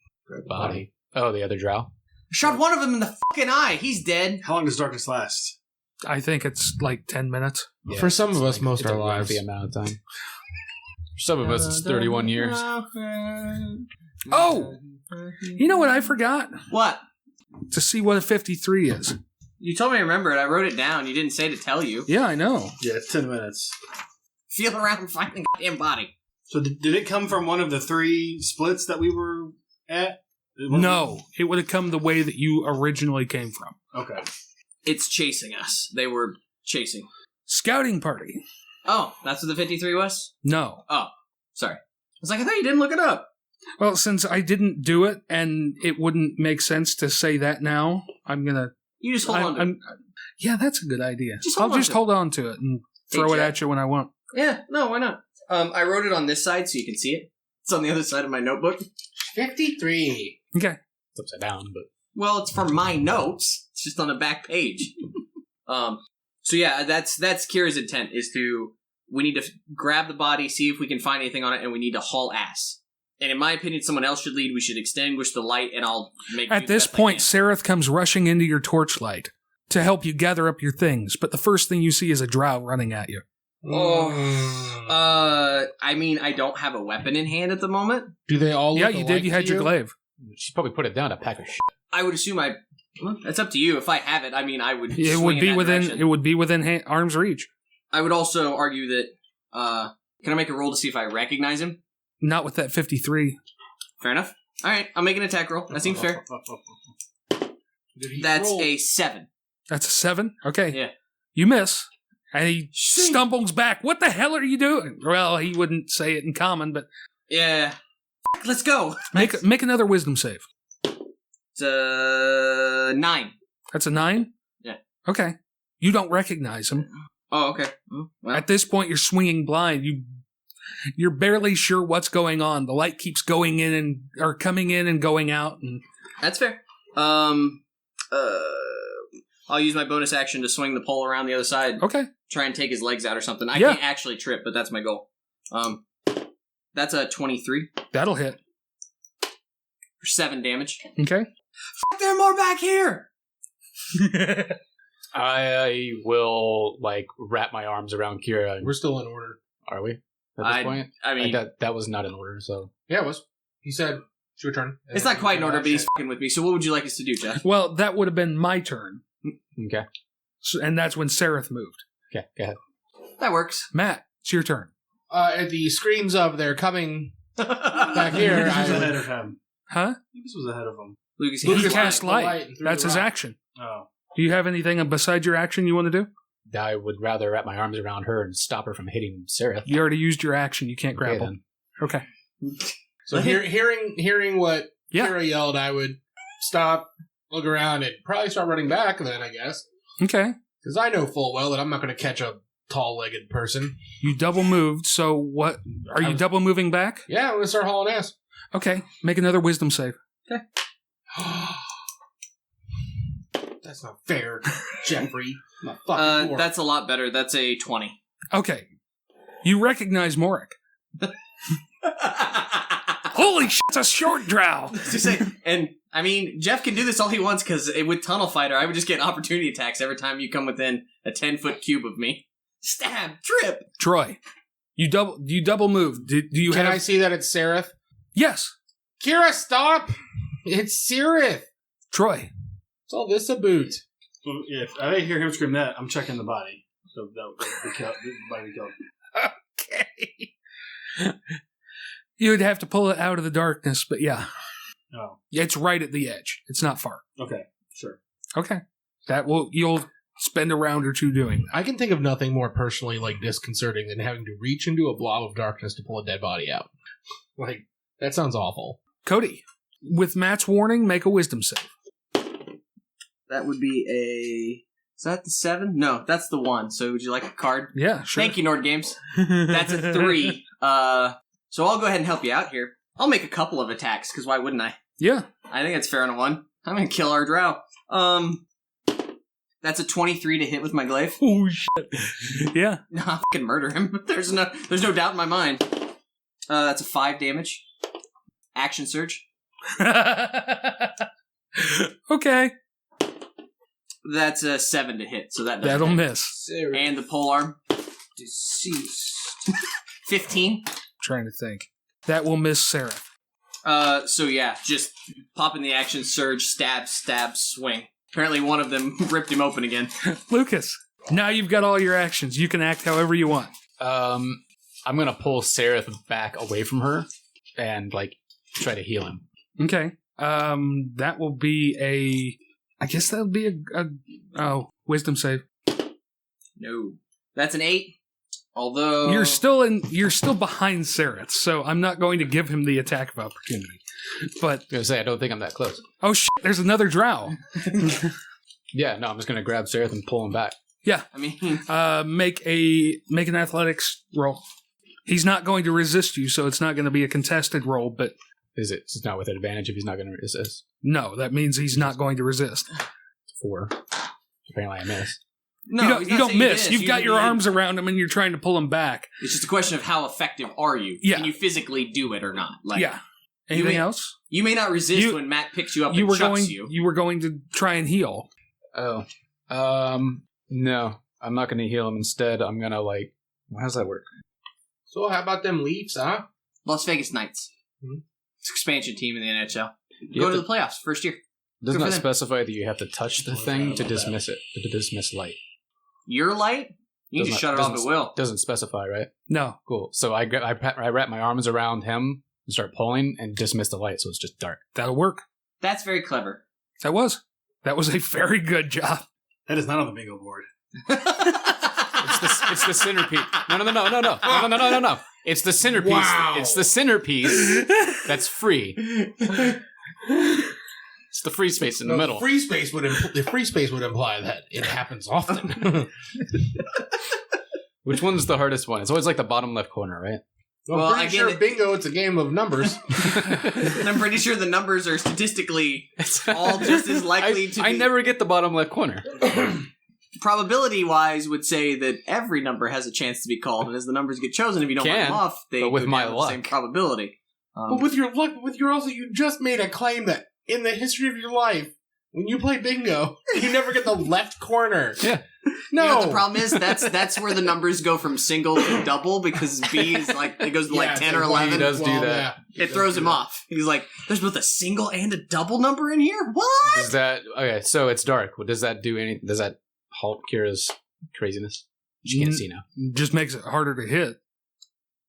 body. Oh, the other drow? Shot one of them in the fucking eye! He's dead! How long does darkness last? I think it's like 10 minutes. Yeah, For some of us, most it's of a our lives. lengthy amount of time. For some of us, it's 31 years. Oh! You know what I forgot? What? To see what a 53 is. You told me to remember it. I wrote it down. You didn't say to tell you. Yeah, I know. Yeah, it's 10 minutes. Feel around and find the goddamn body. So did it come from one of the 3 splits that we were at? No, it would have come the way that you originally came from. Okay. It's chasing us. They were chasing. Scouting party. Oh, that's what the 53 was? No. Oh, sorry. I was like, I thought you didn't look it up. Well, since I didn't do it and it wouldn't make sense to say that now, I'm going to... You just hold on to it. Yeah, that's a good idea. Just I'll hold on just to hold on to it and throw it Jack. at you when I want. Yeah, no, why not? I wrote it on this side so you can see it. It's on the other side of my notebook. 53. Okay. It's upside down, but... Well, it's for my notes. It's just on the back page. So yeah, that's Kira's intent, is we need to grab the body, see if we can find anything on it, and we need to haul ass. And in my opinion, someone else should lead. We should extinguish the light, and I'll make... At this point, Sereth comes rushing into your torchlight to help you gather up your things, but the first thing you see is a drow running at you. I mean, I don't have a weapon in hand at the moment. Do they all Yeah, look you alike did. You had to your glaive. She probably put it down to pack her shit. I would assume well, that's up to you. If I have it, I mean, I would. It swing would be in that within. direction. It would be within arm's reach. I would also argue that. Can I make a roll to see if I recognize him? Not with that 53. Fair enough. All right, I'll make an attack roll. That seems fair. That's a 7. That's a 7. Okay. Yeah. You miss, and he stumbles back. What the hell are you doing? Well, he wouldn't say it in common, but Yeah. Let's go. make another wisdom save. It's a 9. That's a 9. Yeah. Okay. You don't recognize him. Oh, okay. Well, At this point, you're swinging blind. You're barely sure what's going on. The light keeps going in or coming in and going out. And that's fair. I'll use my bonus action to swing the pole around the other side. okay. Try and take his legs out or something. I Yeah. can't actually trip, but that's my goal. That's a 23 That'll hit. for 7 damage. Okay. Fuck, there are more back here! I will, wrap my arms around Kira. We're still in order. Are we? At this point? I mean, That was not in order, so... Yeah, it was. He said, it's your turn. it's not quite in order, but he's fucking with me. So what would you like us to do, Jeff? Well, that would have been my turn. Okay. And that's when Sereth moved. Okay, go ahead. That works. Matt, it's your turn. At the screams of they're coming back here, Lucas was I ahead would... of him. Huh? Lucas was ahead of him. Lucas, He he's cast the light light. and threw That's the his rock. action. Oh. Do you have anything beside your action you want to do? I would rather wrap my arms around her and stop her from hitting Sereth. You already used your action. You can't grapple. then. Okay. So hearing what Yeah. Kira yelled, I would stop, look around, and probably start running back then, I guess. Okay. Because I know full well that I'm not going to catch a tall-legged person. You double moved, so what? Are you double moving back? Yeah, I'm going to start hauling ass. Okay. Make another wisdom save. That's not fair, Jeffrey. I'm a fucking dwarf. that's a lot better. That's a 20. Okay. You recognize Morauk. Holy shit, it's a short drow. And I mean, Jeff can do this all he wants because with Tunnel Fighter, I would just get opportunity attacks every time you come within a 10-foot cube of me. Stab, trip. Troy, you double move. Do you Can have? I see that it's Seraph? Yes, Kira, stop! It's Seraph. Troy. It's all this a boot. So if I hear him scream that, I'm checking the body. So the body killed. Okay. You would have to pull it out of the darkness, but yeah. Oh. It's right at the edge. It's not far. Okay. Sure. Okay. You'll spend a round or two doing that. I can think of nothing more personally disconcerting than having to reach into a blob of darkness to pull a dead body out. That sounds awful. Cody, with Matt's warning, make a wisdom save. That would be a... Is that the 7? No, that's the 1. So would you like a card? Yeah, sure. Thank you, Nord Games. That's a 3. So I'll go ahead and help you out here. I'll make a couple of attacks, because why wouldn't I? Yeah. I think that's fair on a 1. I'm going to kill our drow. That's a 23 to hit with my glaive. Oh, shit. Yeah. No, I'll fucking murder him. There's no doubt in my mind. That's a 5 damage. Action surge. Okay. That's a 7 to hit, so that'll miss. And the polearm. Deceased. 15. Trying to think. That will miss Sarah. So yeah, just pop in the action surge, stab, swing. Apparently one of them ripped him open again. Lucas, now you've got all your actions. You can act however you want. I'm gonna pull Seraph back away from her and try to heal him. Okay. That will be I guess that'll be a wisdom save. No. That's an 8. Although you're still behind Sereth, so I'm not going to give him the attack of opportunity. But I was gonna say I don't think I'm that close. Oh shit, there's another drow. Yeah, no, I'm just gonna grab Sereth and pull him back. Yeah. I mean make an athletics roll. He's not going to resist you, so it's not going to be a contested roll, but is it? It's not with an advantage if he's not going to resist. No, that means he's not going to resist. 4. Apparently I miss. No, you don't miss. You've got your arms around him and you're trying to pull him back. It's just a question of how effective are you? Yeah. Can you physically do it or not? Yeah. Anything else? You may not resist when Matt picks you up and chucks you. You were going to try and heal. Oh. No. I'm not going to heal him. Instead, I'm going to how does that work? So how about them Leafs, huh? Las Vegas Knights. Mm-hmm. It's expansion team in the NHL. Go to the playoffs first year. Does not specify that you have to touch the thing to dismiss it, to dismiss light. Your light? You can just shut it off at will. Doesn't specify, right? No. Cool. So I wrap my arms around him and start pulling and dismiss the light so it's just dark. That'll work. That's very clever. That was a very good job. That is not on the bingo board. It's the centerpiece. No. It's the centerpiece. Wow. It's the centerpiece that's free. It's the free space in the middle. The free space would imply that it happens often. Which one's the hardest one? It's always the bottom left corner, right? Well, I'm pretty sure bingo, it's a game of numbers. And I'm pretty sure the numbers are statistically all just as likely to be... I never get the bottom left corner. Probability-wise would say that every number has a chance to be called, and as the numbers get chosen, if you don't mark them off, they but with go my down luck. the same probability. But with your luck, you just made a claim that in the history of your life, when you play bingo, you never get the left corner. Yeah. You No. know what the problem is? That's where the numbers go from single to double, because B is it goes to 10 or 11. He does do that. It throws him off. He's like, there's both a single and a double number in here? What? Does that... Okay, so it's dark. Does that do anything? Does that halt Kira's craziness? She can't see now. Just makes it harder to hit.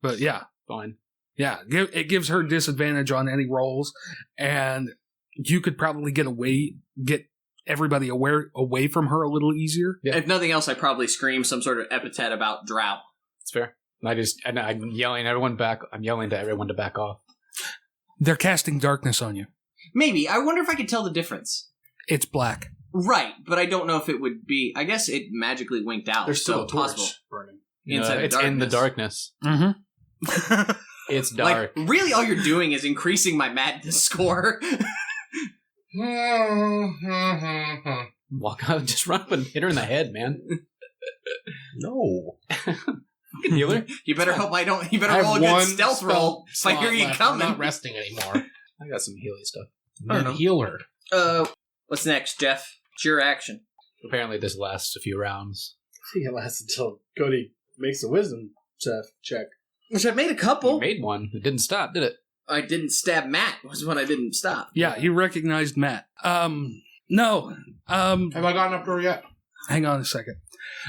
But yeah. Fine. Yeah, it gives her disadvantage on any rolls, and you could probably get everybody away from her a little easier. Yeah. If nothing else, I probably scream some sort of epithet about drought. That's fair. And I'm yelling everyone back. I'm yelling to everyone to back off. They're casting darkness on you. Maybe. I wonder if I could tell the difference. It's black. Right, but I don't know if it would be... I guess it magically winked out. There's still a torch possible. burning. Inside it's in the darkness. Mm-hmm. It's dark. Really all you're doing is increasing my madness score. Walk out, just run up and hit her in the head, man. No. Healer? You better hope I don't. You better I have roll a good one stealth roll if I slot hear you left. coming. I'm not resting anymore. I got some Healy stuff. I don't know. Healer. What's next, Jeff? It's your action. Apparently this lasts a few rounds. I think it lasts until Cody makes a wisdom check. Which I made a You couple. made one. It didn't stop, did it? I didn't stab Matt. Was when I didn't stop. Yeah, you recognized Matt. No. Have I gotten up to her yet? Hang on a second.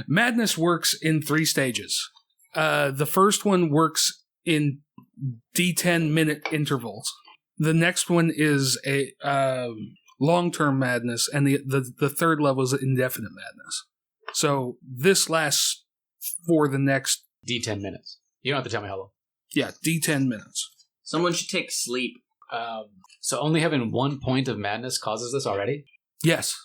Madness works in 3 stages. The first one works in D10 minute intervals. The next one is a long-term madness, and the third level is indefinite madness. So this lasts for the next... D10 minutes. You don't have to tell me how long. Yeah, D10 minutes. Someone should take sleep. So only having 1 point of madness causes this already? Yes.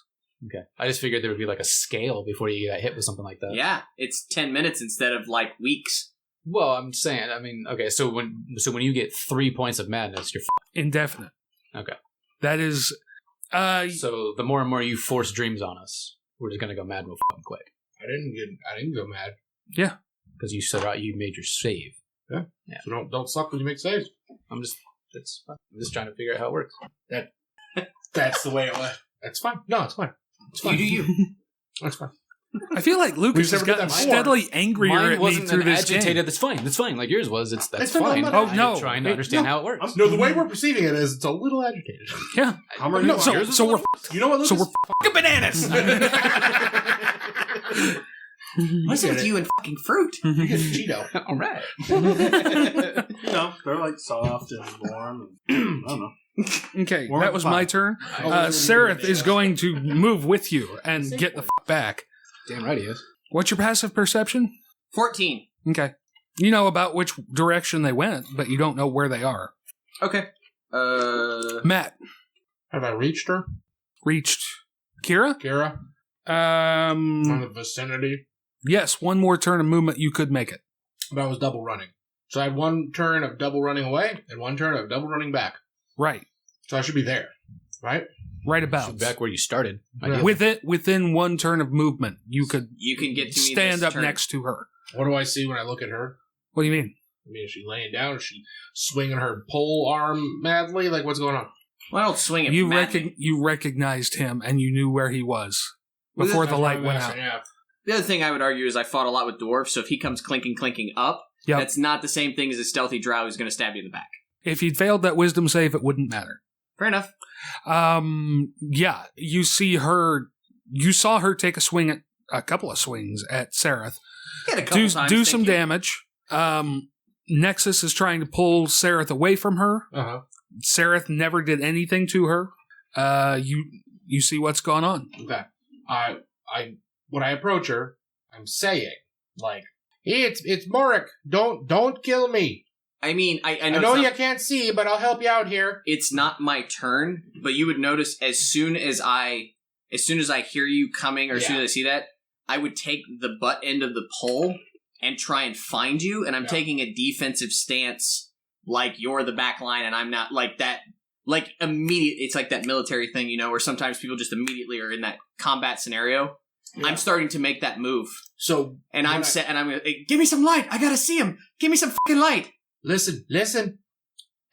Okay. I just figured there would be like a scale before you got hit with something like that. Yeah, it's 10 minutes instead of like weeks. Well, I'm saying, okay, so when you get 3 points of madness, you're Indefinite. Okay. That is... so the more and more you force dreams on us, we're just gonna go mad real fucking quick. I didn't go mad. Yeah. Because you said you made your save. Yeah. So don't suck when you make saves. I'm just trying to figure out how it works. That's the way it was. That's fine. No, it's fine. It's fine. You do you. That's fine. I feel like Lucas has never did gotten that before. steadily angrier Mine at me wasn't through an this agitated. game. That's fine. That's fine. Like yours was. That's It's fine. not- Oh, no. I'm trying to understand how it works. No, the way we're perceiving it is it's a little agitated. Yeah. How many No, yours so is we're little? You know what, Lucas? so we're Fucking bananas! What's with you and fucking fruit? You get Cheeto. All right. You know, they're like soft and warm. And, I don't know. okay. Warm That was pie. my turn. Sereth is going to move with you and get the back. Damn right he is. What's your passive perception? 14. Okay. You know about which direction they went, but you don't know where they are. Okay. Matt Have I reached her? reached Kira. Kira? From the Um. vicinity? Yes, one more turn of movement, you could make it. But I was double running. So I had 1 turn of double running away and 1 turn of double running back. Right. So I should be there, right? Right about. Back where you started. Yeah. Within 1 turn of movement, you could You can get to me stand this up turn. next to her. What do I see when I look at her? What do you mean? I mean, is she laying down? Is she swinging her pole arm madly? Like, what's going on? Well, I don't swing it. You recognized him and you knew where he was before the That's light what I'm went asking, out. Yeah. The other thing I would argue is I fought a lot with dwarves, so if he comes clinking up, Yep. that's not the same thing as a stealthy drow who's going to stab you in the back. If you'd failed that wisdom save, it wouldn't matter. Fair enough. Yeah, you saw her take a couple of swings at Sereth. Get a couple times, Do thank some you. damage. Nexus is trying to pull Sereth away from her. Uh-huh. Sereth never did anything to her. You see what's going on. Okay. When I approach her, I'm saying, like, hey, it's Morauk. Don't kill me. I mean, I I know, know it's you not, can't see, but I'll help you out here. it's not my turn, but you would notice as soon as I hear you coming or as soon as I see that, I would take the butt end of the pole and try and find you, and I'm taking a defensive stance like you're the back line and I'm not, like that, like immediate. It's like that military thing, you know, where sometimes people just immediately are in that combat scenario. Yeah. I'm starting to make that move, So, and I'm set, and I'm gonna, hey, give me some light. I gotta see him. Give me some fucking light. listen.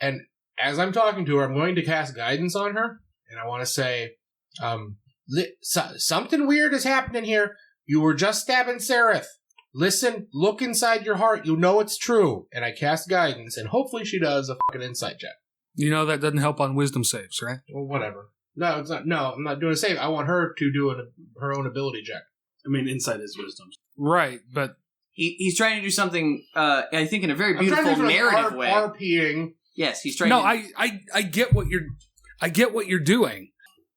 And as I'm talking to her, I'm going to cast guidance on her, and I want to say, something weird is happening here. You were just stabbing Sereth. Listen, look inside your heart. You know it's true. And I cast guidance, and hopefully she does a fucking insight check. You know that doesn't help on wisdom saves, right? Well, whatever. No, it's not. No, I'm not doing a save. I want her to do her own ability check. I mean, insight is wisdom. Right, but He's trying to do something, I think, in a very I'm trying beautiful to do narrative way. RPing. Yes, he's trying. no, to... I get what you're doing.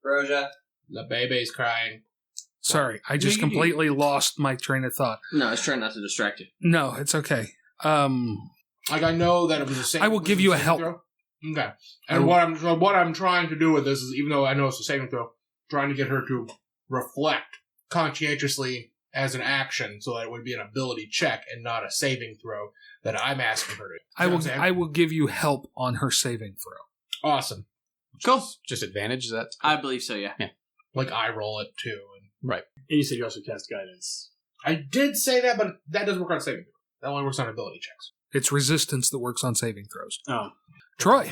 Roja. The baby's crying. Sorry, I just No, you do. completely lost my train of thought. No, I was trying not to distract you. No, it's okay. Like, I know that it was a saving. I will give you a help. Throw. Okay. And what I'm trying to do with this is, even though I know it's a saving throw, trying to get her to reflect conscientiously as an action, so that it would be an ability check and not a saving throw that I'm asking her to. I You know will. what I'm saying? I will give you help on her saving throw. Awesome. Cool. Just advantage, is that? I believe so, yeah. Like, I roll it too. Right. And you said you also cast guidance. I did say that, but that doesn't work on saving throw. That only works on ability checks. It's resistance that works on saving throws. Oh. Troy.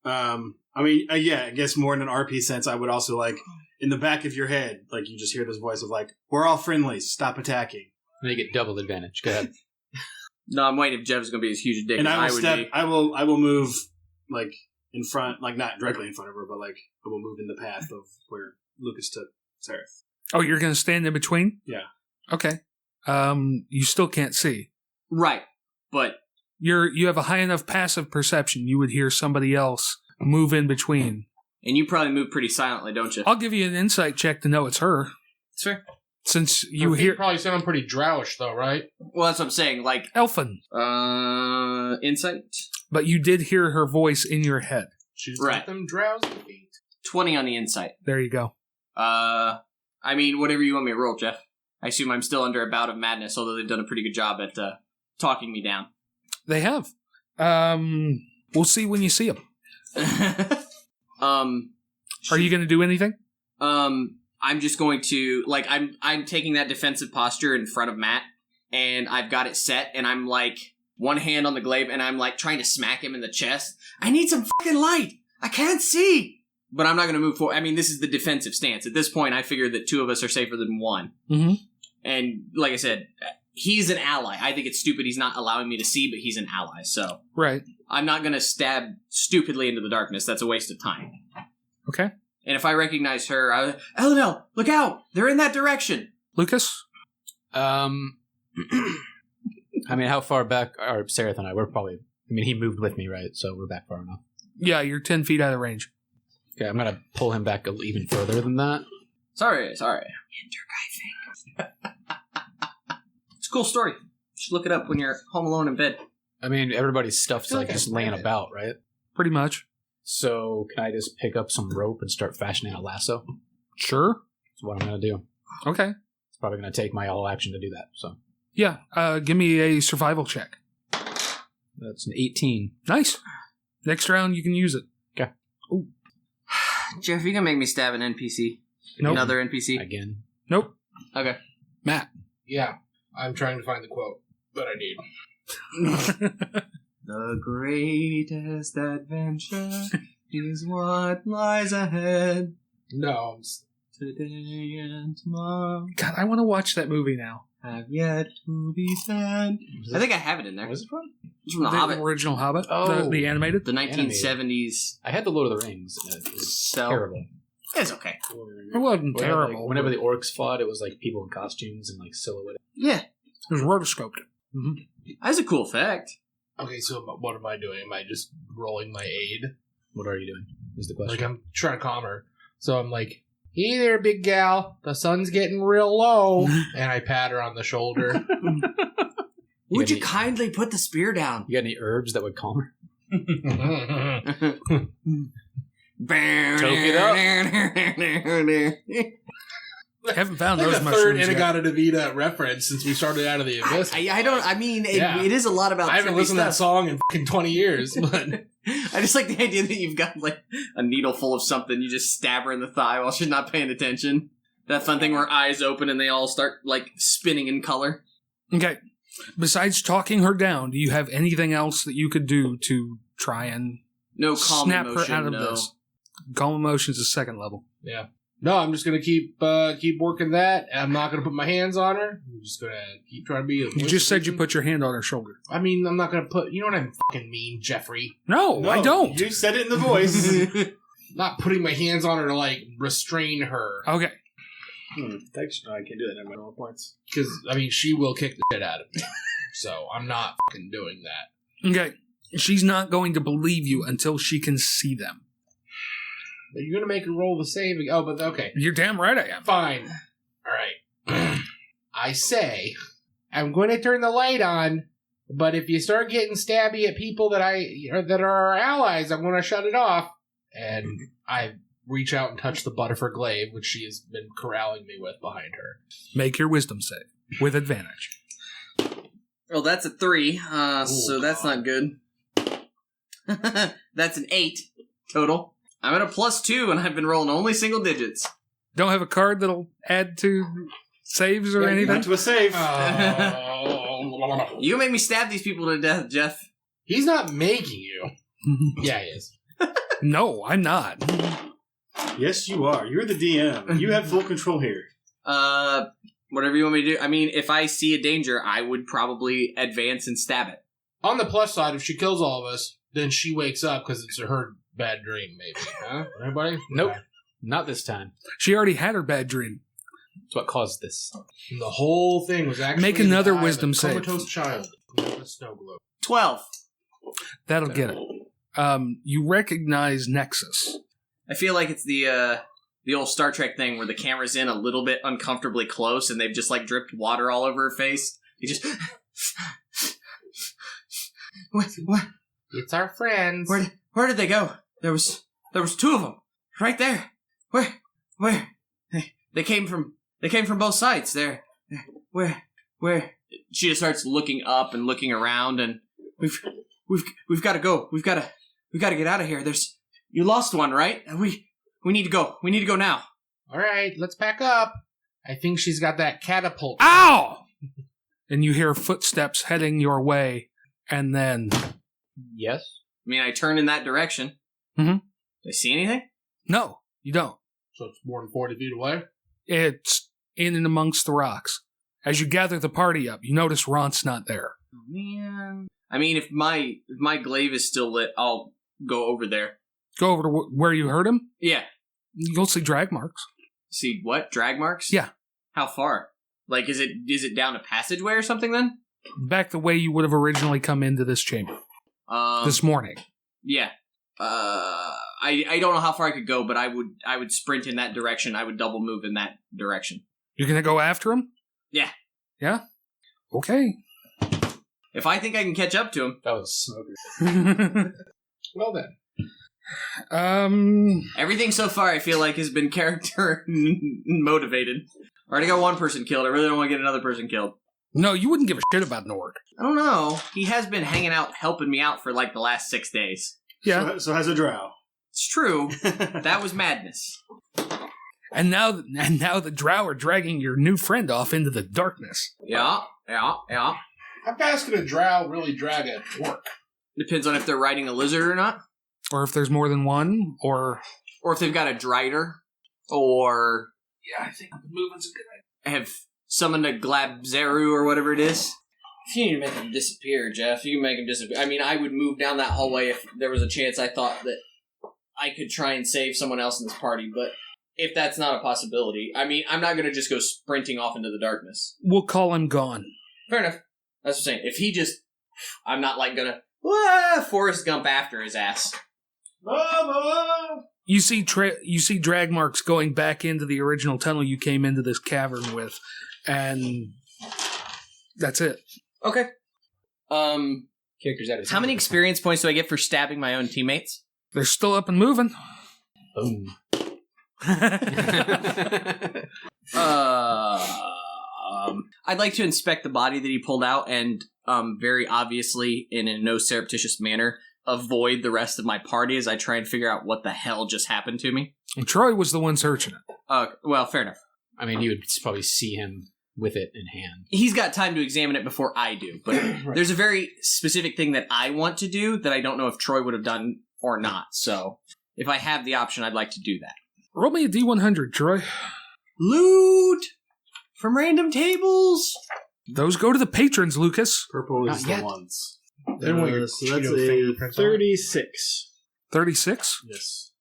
I mean, yeah, I guess more in an RP sense, I would also like, in the back of your head, like you just hear this voice of like, we're all friendlies, stop attacking. And you get double advantage. Go ahead. No, I'm waiting if Jeff's going to be as huge a dick And as I will would step, be. I will move, like, in front, like not directly in front of her, but like, I will move in the path of where Lucas took Seraph. Oh, you're going to stand in between? Yeah. Okay. You still can't see. Right, but... You have a high enough passive perception, you would hear somebody else move in between. And you probably move pretty silently, don't you? I'll give you an insight check to know it's her. It's fair. Since you Her feet hear... probably sound pretty drowish, though, right? Well, that's what I'm saying. Like, Elfin. Insight? But you did hear her voice in your head. She's Right. got them drowsy feet. 20 on the insight. There you go. I mean, whatever you want me to roll, Jeff. I assume I'm still under a bout of madness, although they've done a pretty good job at talking me down. They have. We'll see when you see them. Are you going to do anything? I'm just going to, like, I'm taking that defensive posture in front of Matt, and I've got it set, and I'm like, one hand on the glaive, and I'm like trying to smack him in the chest. I need some fucking light! I can't see! But I'm not going to move forward. I mean, this is the defensive stance. At this point, I figure that 2 of us are safer than 1. Mm-hmm. And like I said, he's an ally. I think it's stupid he's not allowing me to see, but he's an ally. So Right. I'm not going to stab stupidly into the darkness. That's a waste of time. Okay. And if I recognize her, Elanil, look out! They're in that direction! Lucas? I mean, how far back are Seraph and I? We're probably... I mean, he moved with me, right? So we're back far enough. Yeah, you're 10 feet out of range. Okay, I'm going to pull him back even further than that. Sorry. Enter guy thing. It's a cool story. You should look it up when you're home alone in bed. I mean, everybody's stuff's feel like like just I've laying read it. about, right? Pretty much. So can I just pick up some rope and start fashioning a lasso? Sure. That's what I'm going to do. Okay. It's probably going to take my whole action to do that. So Yeah, give me a survival check. that's an 18. Nice. Next round, you can use it. Jeff, you can make me stab an NPC. Nope. Another NPC. Again. Nope. Okay. Matt. Yeah, I'm trying to find the quote that I need. The greatest adventure is what lies ahead No, today and tomorrow. God, I want to watch that movie now. Have yet to be found. I think I have it in there. Where's it from? It's from The Hobbit. original Hobbit. Oh. The animated. The 1970s. I had the Lord of the Rings. And it was So- terrible. It's okay. It wasn't Where, terrible. like, whenever the orcs fought, it was like people in costumes and like silhouette. Yeah. It was rotoscoped. That's a cool fact. okay, so what am I doing? Am I just rolling my aid? What are you doing? Is the question. Like, I'm trying to calm her. So I'm like, hey there, big gal. The sun's getting real low. And I pat her on the shoulder. Would you any- kindly put the spear down? You got any herbs that would calm her? Toke it up. I haven't found Like those the third mushrooms yet. Inagata Devita reference since we started out of the abyss. I don't. I mean, Yeah. it is a lot about. I haven't trippy listened to that stuff. song in fucking 20 years, but I just like the idea that you've got like a needle full of something. You just stab her in the thigh while she's not paying attention. That fun thing where eyes open and they all start like spinning in color. Okay. Besides talking her down, do you have anything else that you could do to try and No calm snap emotion. her out of no. this? Calm emotions is second level. yeah. No, I'm just gonna keep working that. I'm not gonna put my hands on her. I'm just gonna keep trying to be. You just said you put your hand on her shoulder. I mean, I'm not gonna put. You know what I fucking mean, Jeffrey? No, I don't. You said it in the voice. Not putting my hands on her to like restrain her, Okay. Thanks. No, I can't do that. Never mind. Points. because I mean she will kick the shit out of me. So I'm not fucking doing that. Okay. She's not going to believe you until she can see them. Are you gonna make her roll the save? Oh, but okay. You're damn right I am. Fine. All right. I say, I'm going to turn the light on, but if you start getting stabby at people that that are our allies, I'm going to shut it off. And I reach out and touch the butt of her glaive, which she has been corralling me with behind her. Make your wisdom save with advantage. Well, that's a 3, Oh, so that's not good. That's an 8 total. I'm at a +2, and I've been rolling only single digits. Don't have a card that'll add to saves or Yeah, anything? Went to a save. You make me stab these people to death, Jeff. He's not making you. Yeah, he is. No, I'm not. Yes, you are. You're the DM. You have full control here. Whatever you want me to do. I mean, if I see a danger, I would probably advance and stab it. On the plus side, if she kills all of us, then she wakes up because it's her bad dream, maybe. Huh? Anybody? Nope. Okay. Not this time. She already had her bad dream. That's what caused this. And the whole thing was actually Make another the eye of wisdom a save. comatose child. A snow globe. 12. That'll get it. You recognize Nexus. I feel like it's the old Star Trek thing where the camera's in a little bit uncomfortably close and they've just like dripped water all over her face. You just... What? It's our friends. Where did they go? There was two of them. Right there. Where? They came from both sides. Where? She just starts looking up and looking around, and we've got to go. We've got to get out of here. You lost one, right? We need to go. We need to go now. All right, let's pack up. I think she's got that catapult. Ow! And you hear footsteps heading your way, and then... Yes. I mean, I turn in that direction. Mhm. Do I see anything? No, you don't. So it's more than 40 feet away? It's in and amongst the rocks. As you gather the party up, you notice Ront's not there. Oh, man. I mean, if my glaive is still lit, I'll go over there. Go over to where you heard him. Yeah. You'll see drag marks. See what? Drag marks? Yeah. How far? Like, is it down a passageway or something then? Back the way you would have originally come into this chamber. This morning. Yeah. I don't know how far I could go, but I would sprint in that direction. I would double move in that direction. You're going to go after him? Yeah. Yeah? Okay. If I think I can catch up to him. That was smoker. Well then. Everything so far I feel like has been character motivated. I already got one person killed. I really don't want to get another person killed. No, you wouldn't give a shit about Nord. I don't know. He has been hanging out, helping me out for like the last 6 days. Yeah. So has a drow. It's true. That was madness. And now the drow are dragging your new friend off into the darkness. Yeah. How fast can a drow really drag a orc? Depends on if they're riding a lizard or not. Or if there's more than one, or Or if they've got a drider. Or yeah, I think the movement's a good idea. have summoned a Glabzeru or whatever it is. If you need to make him disappear, Jeff, you can make him disappear. I mean, I would move down that hallway if there was a chance I thought that I could try and save someone else in this party, but if that's not a possibility, I mean, I'm not going to just go sprinting off into the darkness. We'll call him gone. Fair enough. That's what I'm saying. If he just... I'm not like going to... Forrest Gump after his ass. Mama! You see drag marks going back into the original tunnel you came into this cavern with, and that's it. Okay. Characters out of How many experience points do I get for stabbing my own teammates? They're still up and moving. Boom. I'd like to inspect the body that he pulled out and very obviously, in a no surreptitious manner, avoid the rest of my party as I try and figure out what the hell just happened to me. And Troy was the one searching it. Well, fair enough. I mean, you would probably see him with it in hand. He's got time to examine it before I do, but Right. there's a very specific thing that I want to do that I don't know if Troy would have done or not, so if I have the option, I'd like to do that. Roll me a D100, Troy. Loot! From random tables! Those go to the patrons, Lucas. Purple is Not the yet. ones. They want your So that's Cheeto a fingerprints on it. 36. 36. Yes.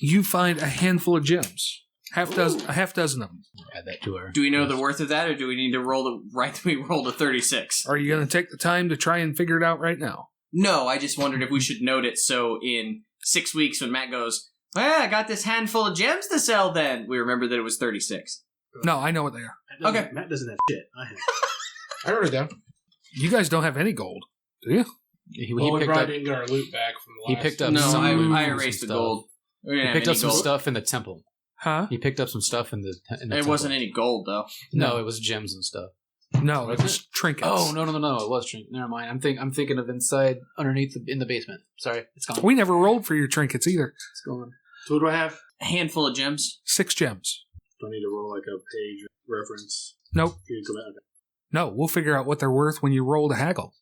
You find a handful of gems. A half dozen of them. Add that to our. Do we know the worth of that, or do we need to roll we rolled a 36? Are you going to take the time to try and figure it out right now? No, I just wondered if we should note it so in 6 weeks when Matt goes, I got this handful of gems to sell then, we remember that it was 36. No, I know what they are. Okay. Matt doesn't have shit. I have. I wrote it down. You guys don't have any gold, do you? He Well, we picked probably up. didn't get our loot back from the He last. picked up No, some. I erased the stuff. gold. We didn't He have picked any up some gold. stuff in the temple. Huh? He picked up some stuff in the. It temple. wasn't any gold, though. No, it was gems and stuff. No, it Was was trinkets. Oh no! It was drink. Never mind. I'm thinking of inside underneath in the basement. Sorry, it's gone. We never rolled for your trinkets either. It's gone. So what do I have? A handful of gems. 6 gems. Do I need to roll like a page reference? Nope. No, we'll figure out what they're worth when you roll to haggle.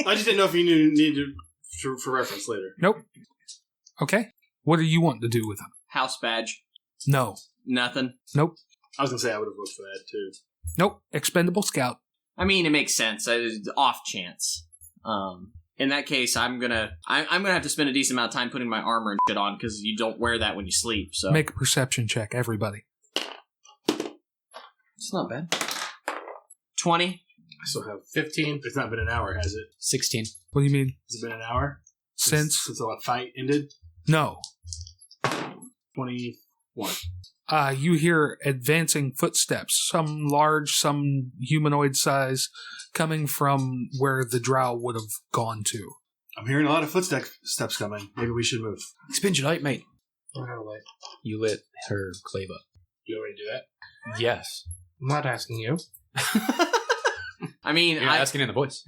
I just didn't know if you needed for reference later. Nope. Okay. What do you want to do with them? House badge. No. Nothing. Nope. I was gonna say I would have looked for that too. Nope. Expendable scout. I mean, it makes sense. It's off chance. In that case, I'm gonna have to spend a decent amount of time putting my armor and shit on because you don't wear that when you sleep. So Make a perception check, everybody. it's not bad. 20. I still have 15. It's not been an hour, has it? 16. What do you mean? Has it been an hour Since? since the fight ended? No. 21. You hear advancing footsteps, some large, some humanoid size, coming from where the drow would have gone to. I'm hearing a lot of footsteps coming. Maybe we should move. Spin your light, mate. I don't have a light. You lit her clave up. You want me to do that? Yes. I'm not asking you. I mean, You're asking in the voice.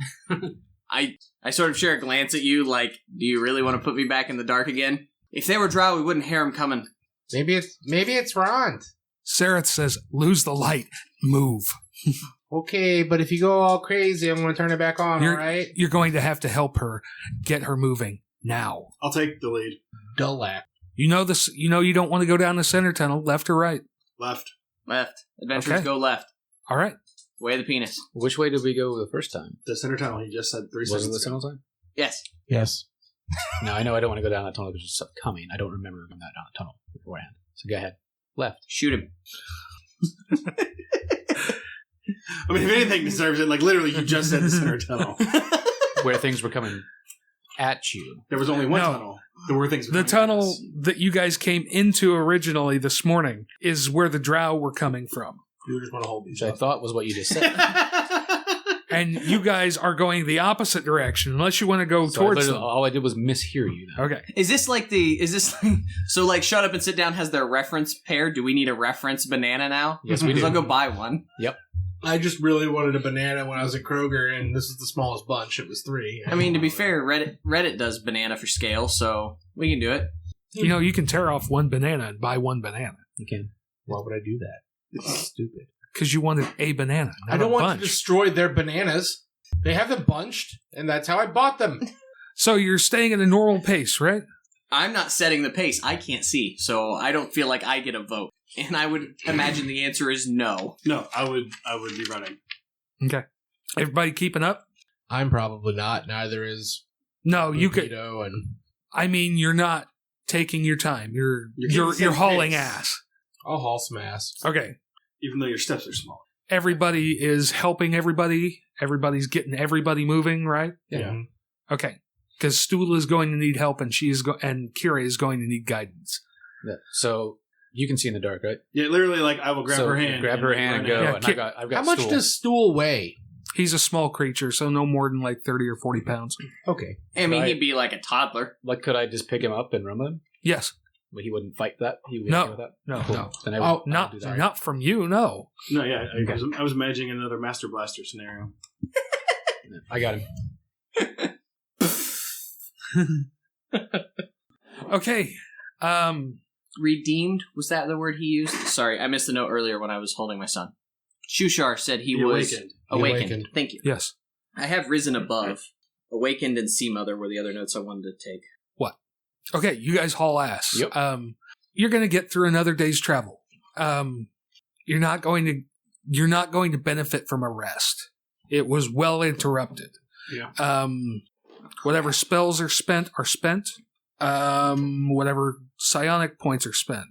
I sort of share a glance at you like, do you really want to put me back in the dark again? If they were drow, we wouldn't hear them coming. Maybe it's Rond. Sareth says, lose the light, move. Okay, but if you go all crazy, I'm going to turn it back on, all right? You're going to have to help her get her moving now. I'll take the lead. Dulac. You know this. You know you don't want to go down the center tunnel, left or right. Left. Left. Adventurers Okay. go left. All right. Way of the penis. Which way did we go the first time? The center tunnel. He just said 3 Wasn't seconds the ago. tunnel time? Yes. Yes. No, I know I don't want to go down that tunnel because there's stuff coming. I don't remember going down that tunnel beforehand. So go ahead. Left. Shoot him. I mean, if anything deserves it, like literally, you just said the center tunnel. Where things were coming at you. There was only one No. tunnel. There were things. The behind tunnel us. that you guys came into originally this morning is where the drow were coming from. You just want to hold these Which I up. thought was what you just said. And you guys are going the opposite direction, unless you want to go So towards them. all I did was mishear you. Then. Okay. Is this like so like Shut Up and Sit Down has their reference pair? Do we need a reference banana now? Yes, we Because do. I'll go buy one. I just really wanted a banana when I was at Kroger, and this is the smallest bunch. It was 3. I mean, to be fair, Reddit does banana for scale, so we can do it. You know, you can tear off one banana and buy one banana. You can. Why would I do that? It's stupid. Because you wanted a banana, not I don't a want bunch. to destroy their bananas. They have them bunched, and that's how I bought them. So you're staying at a normal pace, right? I'm not setting the pace. I can't see, so I don't feel like I get a vote. And I would imagine the answer is no. No, I would be running. Okay. Everybody keeping up? I'm probably not. Neither is No, you could. Vito and I mean, you're not taking your time. You're keeping the same hauling pace. ass. I'll haul some ass. Okay. Even though your steps are small. Everybody is helping everybody. Everybody's getting everybody moving, right? Yeah. Okay. Because Stool is going to need help, and and Kira is going to need guidance. Yeah. So you can see in the dark, right? Yeah, literally, like I will grab So her hand. Grab her hand and run go. out. And Yeah, I've got How much stool. does stool weigh? He's a small creature, so no more than like 30 or 40 pounds. Okay. I mean, Right. he'd be like a toddler. Like, could I just pick him up and run with him? Yes. But he wouldn't fight that. He would be No. okay with that. No. Cool. No. Then Oh, would Not do that. not from you. No. No, yeah, I was imagining another Master Blaster scenario. I got him. Okay. Redeemed? Was that the word he used? Sorry, I missed the note earlier when I was holding my son. Shushar said he He was awakened. awakened. Awakened. Thank you. Yes. I have risen above. Awakened and Sea Mother were the other notes I wanted to take. Okay. You guys haul ass. Yep. You're going to get through another day's travel. You're not going to benefit from a rest. It was well interrupted. Yeah. Whatever spells are spent are spent. Whatever psionic points are spent.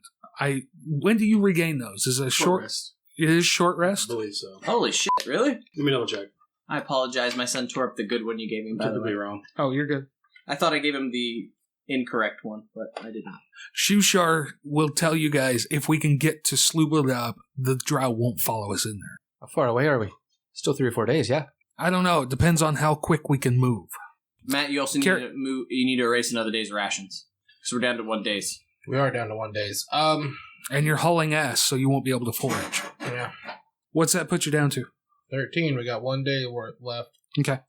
When do you regain those? Is it a short? rest. It is short I rest. believe so. Holy shit, really? Let me double check. I apologize. My son tore up the good one you gave him, by Could the be way. wrong. Oh, you're good. I thought I gave him the incorrect one, but I did not. Shushar will tell you guys if we can get to Sloobadab, the drow won't follow us in there. How far away are we? Still 3 or 4 days, yeah. I don't know. It depends on how quick we can move. Matt, you also need to move. You need to erase another day's rations. So we're down to 1 day. We are down to 1 days. And you're hauling ass, so you won't be able to forage. Yeah. What's that put you down to? 13. We got 1 day worth left. Okay.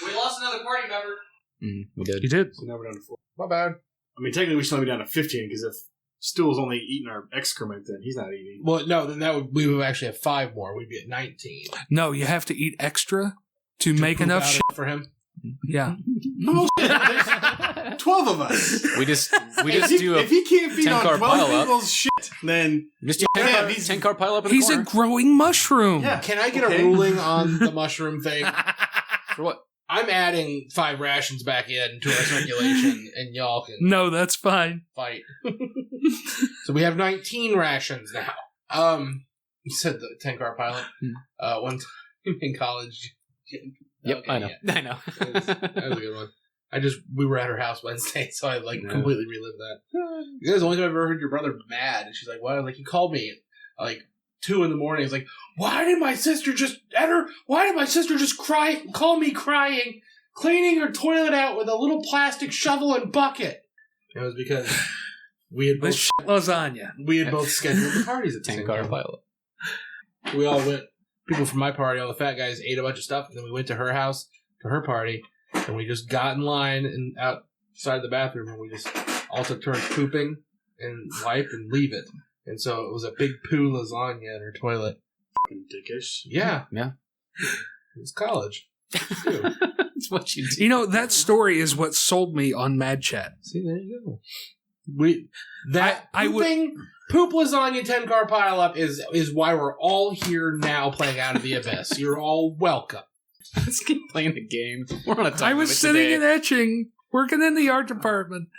We lost another party member. We did. You did? So now we're down to 4. My bad. I mean, technically we should only be down to 15 because if Stool's only eating our excrement, then he's not eating. Well, no, then we would actually have 5 more. We'd be at 19. No, you have to eat extra to make Poop enough out shit. for him. Yeah. Oh, shit. There's 12 of us. We just If he can't feed on 10-car 12 pile-up. people's shit, then just do Yeah, 10 car pile up in the He's corner. a growing mushroom. yeah. Can I get Okay. a ruling on the mushroom thing? For what? I'm adding 5 rations back in to our circulation, and y'all can No, that's fine. fight. So we have 19 rations now. You said the 10-car pilot. One time in college. Yep, Okay, I know. yeah. I know. That was a good one. We were at her house Wednesday, so I completely relived that. You guys, the only time I've ever heard your brother mad, and she's like, "Why?" Like he called me like 2 a.m. He's like, "Why did my sister just call me crying, cleaning her toilet out with a little plastic shovel and bucket?" It was because we had This both shit lasagna. scheduled the parties at the same 10 car time. pile up. We all went. People from my party, all the fat guys, ate a bunch of stuff, and then we went to her house to her party, and we just got in line and outside the bathroom, and we just all took turns pooping and wipe and leave it. And so it was a big poo lasagna in her toilet. fucking dickish. Yeah, Yeah. it was college. That's what you do. You know, that story is what sold me on Mad Chat. See, there you go. I would- Poop lasagna 10-car pile up is why we're all here now playing Out of the Abyss. You're all welcome. Let's keep playing the game. We're on a time I was limit sitting today. and etching, working in the art department,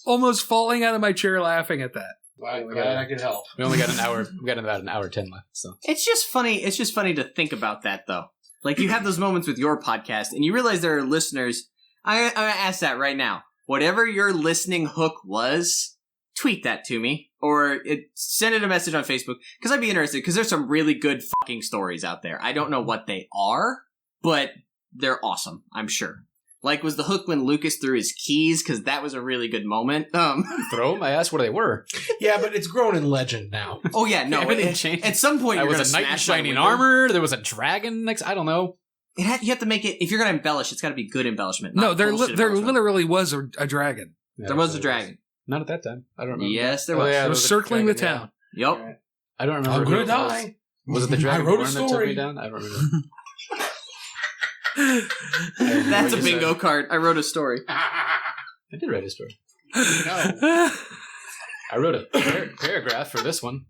almost falling out of my chair laughing at that. Glad I could help. We only got an hour. We got about an hour 10 left. So It's just funny. It's just funny to think about that, though. Like, you have those moments with your podcast, and you realize there are listeners. I'm going to ask that right now. Whatever your listening hook was, tweet that to me. Or send it a message on Facebook. Because I'd be interested, because there's some really good fucking stories out there. I don't know what they are, but they're awesome, I'm sure. Like, was the hook when Lucas threw his keys? Because that was a really good moment. throw them. I asked what they were. Yeah, but it's grown in legend now. Oh, yeah, no. Everything changed. At some point, There you're going was to a knight in smash my shining window. armor. There was a dragon next. I don't know. You have to make it, if you're going to embellish, it's got to be good embellishment. No, not there bullshit there embellishment. literally was a dragon. Yeah, There was a so it dragon. Not at that time. I don't remember. Yes, there Oh, was. yeah, It there was a circling the dragon, town. Yep. I don't remember. I'm who gonna it die. Was it the dragon I wrote a that took story. me down? I don't remember. That's a What you bingo said. card. I wrote a story. I did write a story. No. I wrote a paragraph for this one.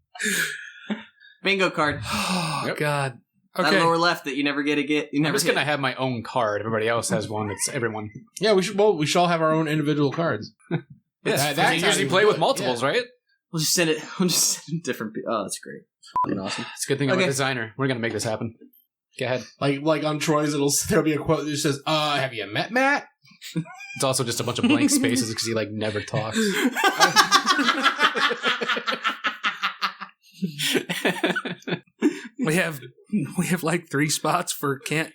Bingo card. Oh, Yep. God. That Okay. lower left that you never get to get. You I'm never just get. gonna have my own card. Everybody else has one. It's everyone. Yeah, we should. Well, we should all have our own individual cards. Yes, That's because you how usually you play do with it, multiples, right? We'll just send it. We'll just send different. Oh, that's great. Fucking awesome. It's a good thing I'm Okay. a designer. We're gonna make this happen. Go ahead. Like on Troy's, there'll be a quote that just says, "Have you met Matt?" It's also just a bunch of blank spaces because he like never talks. We have like 3 spots for can't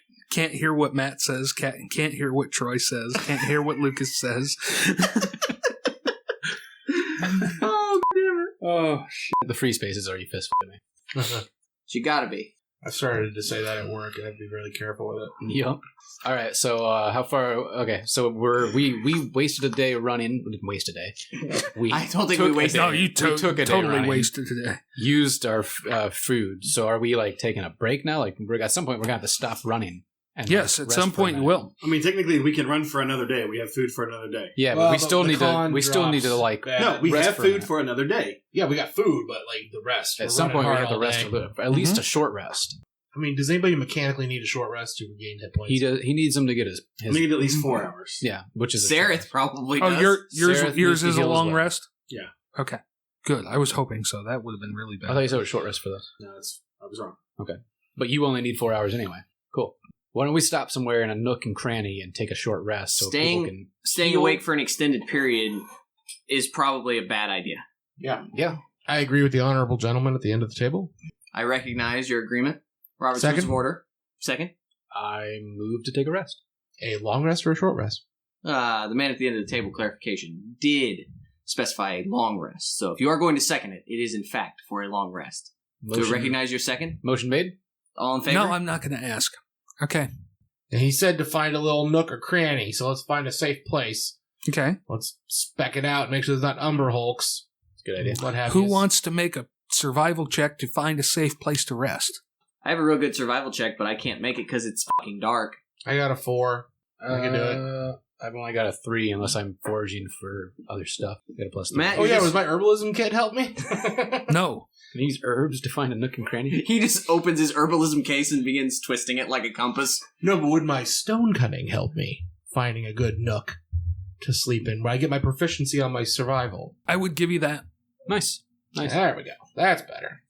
hear what Matt says, can't hear what Troy says, can't hear what Lucas says. Oh shit! The free spaces are you fist fighting me. You gotta be. I started to say that at work, and I have to be really careful with it. Yep. All right. So how far? Okay. So we wasted a day running. We didn't waste a day. I don't think took we a wasted. day. No, you We took a day totally running. wasted today. Used our food. So are we like taking a break now? Like at some point we're gonna have to stop running. And Yes, like, at rest some for point a you minute. will. I mean, technically, we can run for another day. We have food for another day. Yeah, Well, but we but still the need to. con We still need to drops like. bad. No, we rest have for a food minute. for another day. Yeah, we got food, but like the rest. At We're some running point we hard have the all rest day. of it. At least a short rest. I mean, does anybody mechanically need a short rest to regain hit points? He does. He needs him to get his. We need at least 4 hours. Yeah, which is a short Sareth rest. probably Oh, does. yours Sarah needs to is a heal as long well. rest? Yeah. Okay. Good. I was hoping so. That would have been really I thought bad. you said it was short rest for this. No, I was wrong. But you only need 4 hours anyway. Cool. Why don't we stop somewhere in a nook and cranny and take a short rest so people can... Staying heal? awake for an extended period is probably a bad idea. Yeah. Yeah. I agree with the honorable gentleman at the end of the table. I recognize your agreement. Robert's Second. Rules of Order. Second. I moved to take a rest. A long rest or a short rest? The man at the end of the table, clarification, did specify a long rest. So if you are going to second it, it is in fact for a long rest. Do you recognize your second? Motion made? All in favor? No, I'm not going to ask. Okay. And he said to find a little nook or cranny, so let's find a safe place. Okay. Let's spec it out, make sure there's not Umber Hulks. Good idea. What have Who yous. wants to make a survival check to find a safe place to rest? I have a real good survival check, but I can't make it because it's fucking dark. I got a 4. I can do it. I've only got a 3 unless I'm foraging for other stuff. I got a +3. Matt, Oh yeah, just- was my herbalism kit help me? No. Can you use herbs to find a nook and cranny? He just opens his herbalism case and begins twisting it like a compass. No, but would my stone cutting help me finding a good nook to sleep in where I get my proficiency on my survival? I would give you that. Nice. There we go. That's better.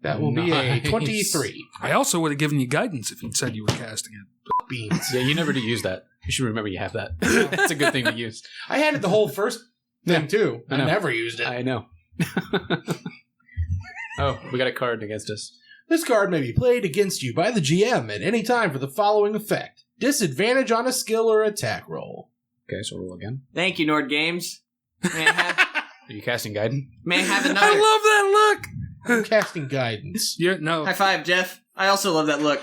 That will be a Nice. 23. I also would have given you guidance if you'd said you were casting it. Beans. Yeah, you never do use that. You should remember you have that. That's a good thing to use. I had it the whole first thing too. I I know. never used it. I know. Oh, we got a card against us. This card may be played against you by the GM at any time for the following effect. Disadvantage on a skill or attack roll. Okay, so roll again. Thank you, Nord Games. May I have, Are you casting Guidance? may I have another? I love that look! I'm casting guidance. Yeah, no. High five, Jeff. I also love that look.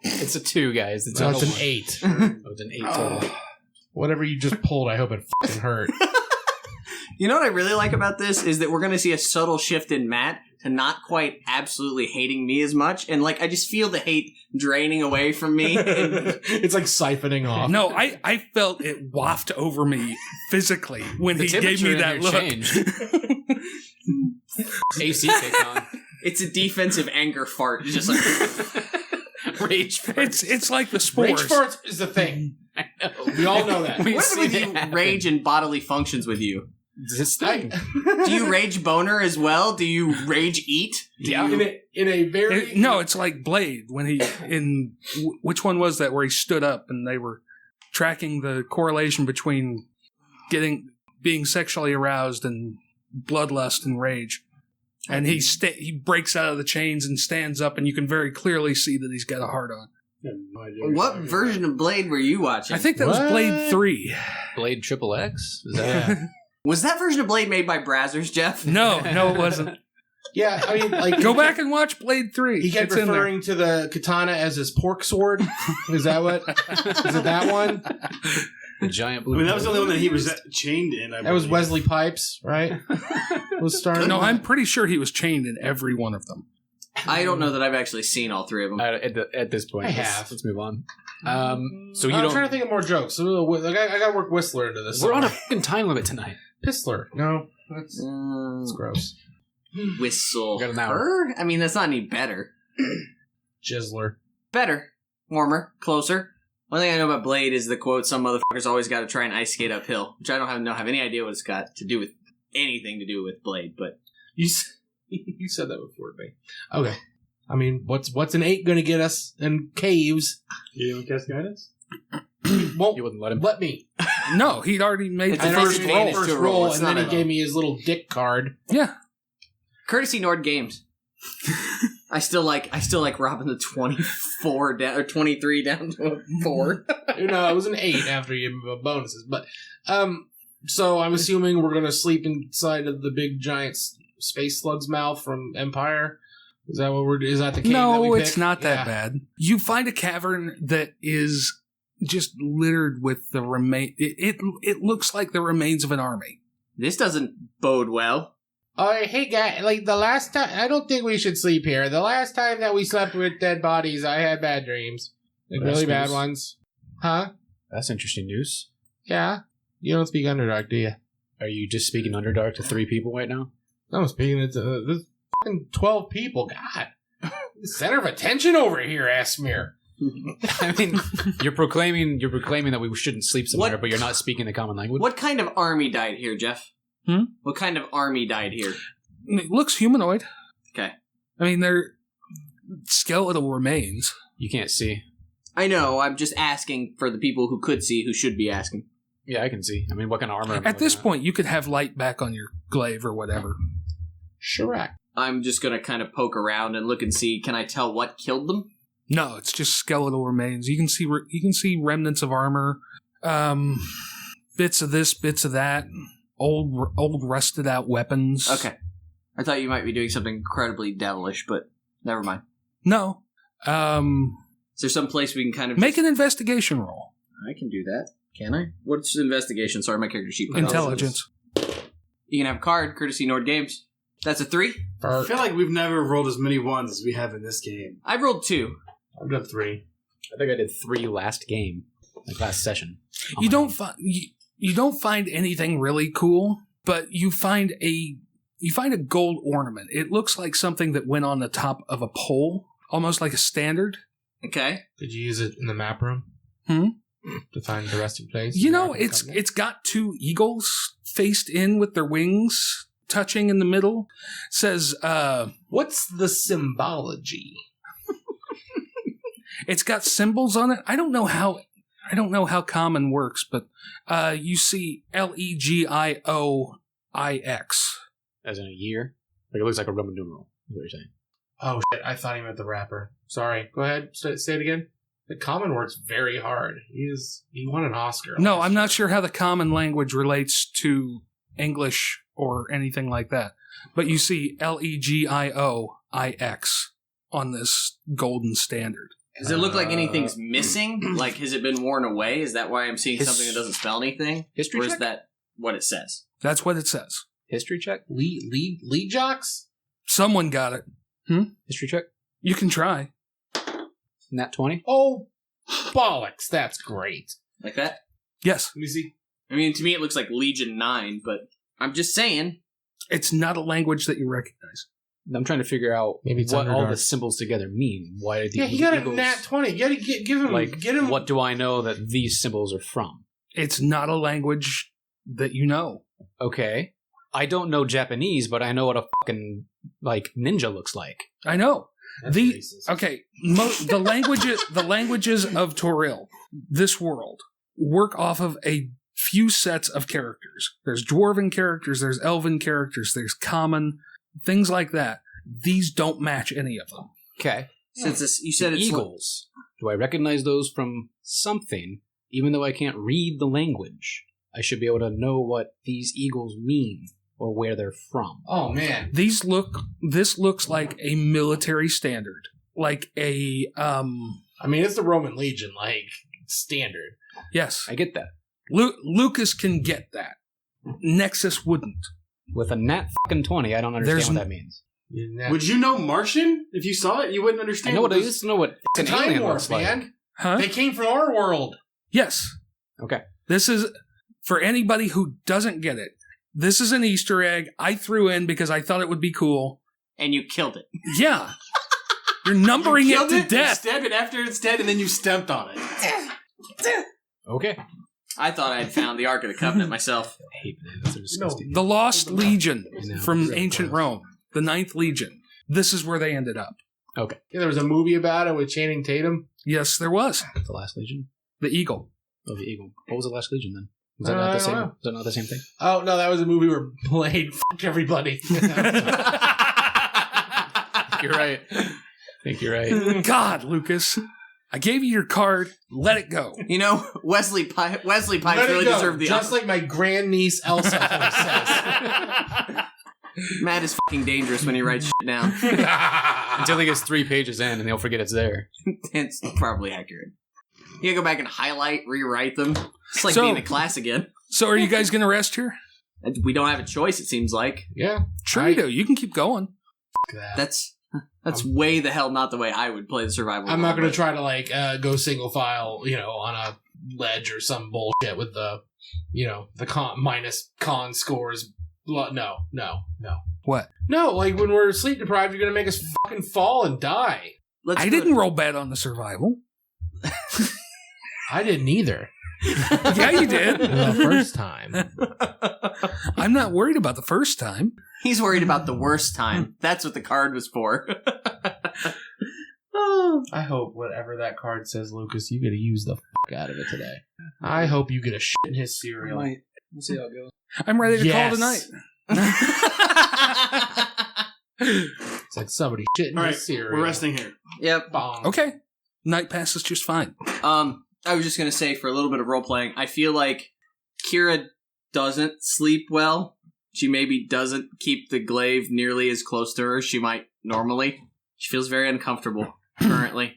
It's a 2, guys. It's, So a it's an 1. 8. Oh, it's an 8 total. Whatever you just pulled, I hope it fucking hurt. You know what I really like about this is that we're going to see a subtle shift in Matt to not quite absolutely hating me as much. And, like, I just feel the hate draining away from me. And It's like siphoning off. No, I felt it waft over me physically when The he gave me temperature in that here look. changed. AC kicked on. it's a defensive anger fart. It's just like, Rage farts. It's like the spores. Rage farts is the thing. We all know that. We've what is it with seen you it happen. rage and bodily functions with you? This thing. Do you rage boner as well? Do you rage eat? Do Yeah. you- In a very... No, it's like Blade when he which one was that where he stood up and they were tracking the correlation between being sexually aroused and bloodlust and rage. And he breaks out of the chains and stands up, and you can very clearly see that he's got a heart on. I have no idea What version of Blade were you watching? I think that was What? Blade 3. Blade XXX? Is that Yeah. Was that version of Blade made by Brazzers, Jeff? No, it wasn't. Yeah, I mean, like... Go back and watch Blade 3. He kept It's in there. referring to the katana as his pork sword. Is that what? Is it that one? the giant I blue? mean, that was the only one that he was chained in. That was Wesley Pipes, right? Was starting. No, I'm pretty sure he was chained in every one of them. I don't know that I've actually seen all three of them. At this point, I let's- have. Let's move on. So you I'm don't. trying to think of more jokes. So, like, I got to work Whistler into this. We're on a fucking time limit tonight. Pistler. No, that's gross. Whistle. Got an hour. I mean, that's not any better. Jizzler. Better. Warmer. Closer. One thing I know about Blade is the quote, some motherfuckers always got to try and ice skate uphill, which I don't have any idea what it's got to do with anything to do with Blade, but You said that before, me. Okay. I mean, what's an 8 going to get us in caves? You didn't cast guidance? Won't You wouldn't let him. let me. No, he'd already made It's the a first disadvantage roll. to First a roll. roll, It's and then not he a- gave me his little dick card. Yeah. courtesy Nord Games. I still like robbing the 24 down or 23 down to a 4. No, it was an 8 after you bonuses. But so I'm assuming we're gonna sleep inside of the big giant space slug's mouth from Empire. Is that what we're? Is that the cave? that No, we it's picked? not that Yeah. bad. You find a cavern that is just littered with the remain. It looks like the remains of an army. This doesn't bode well. Oh, hey, guy! Like the last time, I don't think we should sleep here. The last time that we slept with dead bodies, I had bad dreams, like That's really bad news. ones. Huh? That's interesting news. Yeah. You don't speak Underdark, do you? Are you just speaking Underdark to 3 people right now? I'm speaking it to this fucking 12 people. God, center of attention over here, Asmir. I mean, you're proclaiming that we shouldn't sleep somewhere, What- but you're not speaking the common language. What kind of army died here, Jeff? What kind of army died here? It looks humanoid. Okay. I mean, they're skeletal remains. You can't see. I know, I'm just asking for the people who could see, who should be asking. Yeah, I can see. I mean, what kind of armor? am I At this looking point, you could have light back on your glaive or whatever. Shrek. I'm just gonna kind of poke around and look and see, can I tell what killed them? No, it's just skeletal remains. You can see remnants of armor, bits of this, bits of that, old rusted out weapons. Okay. I thought you might be doing something incredibly devilish, but never mind. No. Is there some place we can kind of Make an investigation roll. I can do that. Can I? What's investigation? Sorry, my character sheet. Intelligence. You can have a card, courtesy Nord Games. That's a 3. I feel like we've never rolled as many ones as we have in this game. I've rolled 2. I've done 3. I think I did 3 last game, like last session. You don't find anything really cool, but you find a gold ornament. It looks like something that went on the top of a pole, almost like a standard. Okay. Did you use it in the map room? To find the resting place? You know, it's got 2 eagles faced in with their wings touching in the middle. It says, what's the symbology? it's got symbols on it. I don't know how common works, but you see Legioix. As in a year? Like it looks like a Roman numeral, is what you're saying. Oh, shit. I thought he meant the rapper. Sorry. Go ahead. Say it again. The common works very hard. He won an Oscar. No, I'm not sure how the common language relates to English or anything like that. But you see Legioix on this golden standard. Does it look like anything's missing? Like, has it been worn away? Is that why I'm seeing something that doesn't spell anything? History Or is check? that what it says? That's what it says. History check? Lead jocks? Someone got it. History check? You can try. Nat 20? Oh, bollocks. That's great. Like that? Yes. Let me see. I mean, to me it looks like Legion 9, but I'm just saying. It's not a language that you recognize. I'm trying to figure out Maybe it's what all Underdark. the symbols together mean. Why are the He got a eagles, nat 20. You gotta give him... like, get him... what do I know that these symbols are from? It's not a language that you know. Okay. I don't know Japanese, but I know what a fucking, like, ninja looks like. I know. That's The racist. okay, the languages of Toril, this world, work off of a few sets of characters. There's dwarven characters, there's elven characters, there's common, things like that. These don't match any of them. Okay. Since you said it's Eagles. Do I recognize those from something, even though I can't read the language? I should be able to know what these eagles mean or where they're from. Oh, man. This looks like a military standard. Like a I mean, it's the Roman Legion, like, standard. yes. I get that. Lucas can get that. Nexus wouldn't. With a nat fucking 20, I don't understand There's what that means. Would you know Martian? If you saw it, you wouldn't understand. I know what I this- used to know what It's a fucking time alien warp, looks like. man. Huh? They came from our world. Yes. Okay. This is, for anybody who doesn't get it, this is an Easter egg I threw in because I thought it would be cool. and you killed it. Yeah. You're numbering You it killed to You death. stabbed it after it's dead, and then you stepped on it. Okay. I thought I had found the Ark of the Covenant myself. I hate bananas. They're disgusting. The Lost Legion I know. from ancient Rome, the 9th Legion. This is where they ended up. Okay. Yeah, there was a movie about it with Channing Tatum. Yes, there was. The Last Legion? The Eagle. Oh, the Eagle. What was the Last Legion then? Was that I not the don't same? know. Was that not the same thing? Oh, no, that was a movie where Blade fucked everybody. You're right. I think you're right. God, Lucas. I gave you your card. Let it go. You know, Wesley Pipes Let really it go, deserved the just like my grandniece Elsa always Matt is fucking dangerous when he writes shit down. says. Until he gets 3 pages in and he'll forget it's there. It's probably accurate. You gotta go back and highlight, rewrite them. It's like So- being in class again. So are you guys going to rest here? We don't have a choice, it seems like. Yeah. Sure you do. You can keep going. That's way the hell not the way I would play the survival. I'm not going role, to try to, like, go single file, on a ledge or some bullshit with the, the minus con scores. No. What? No, like, when we're sleep deprived, you're going to make us fucking fall and die. Let's I do didn't it. roll bad on the survival. I didn't either. Yeah, you did. The first time. I'm not worried about the first time. He's worried about the worst time. That's what the card was for. I hope whatever that card says, Lucas, you get to use the fuck out of it today. I hope you get a shit in his cereal. We'll see how it goes. I'm ready to Yes. call tonight. It's like somebody shit in All right, his cereal. we're resting here. Yep. Bong. Okay. Night passes just fine. I was just gonna say, for a little bit of role playing, I feel like Kira doesn't sleep well. She maybe doesn't keep the glaive nearly as close to her as she might normally. She feels very uncomfortable currently.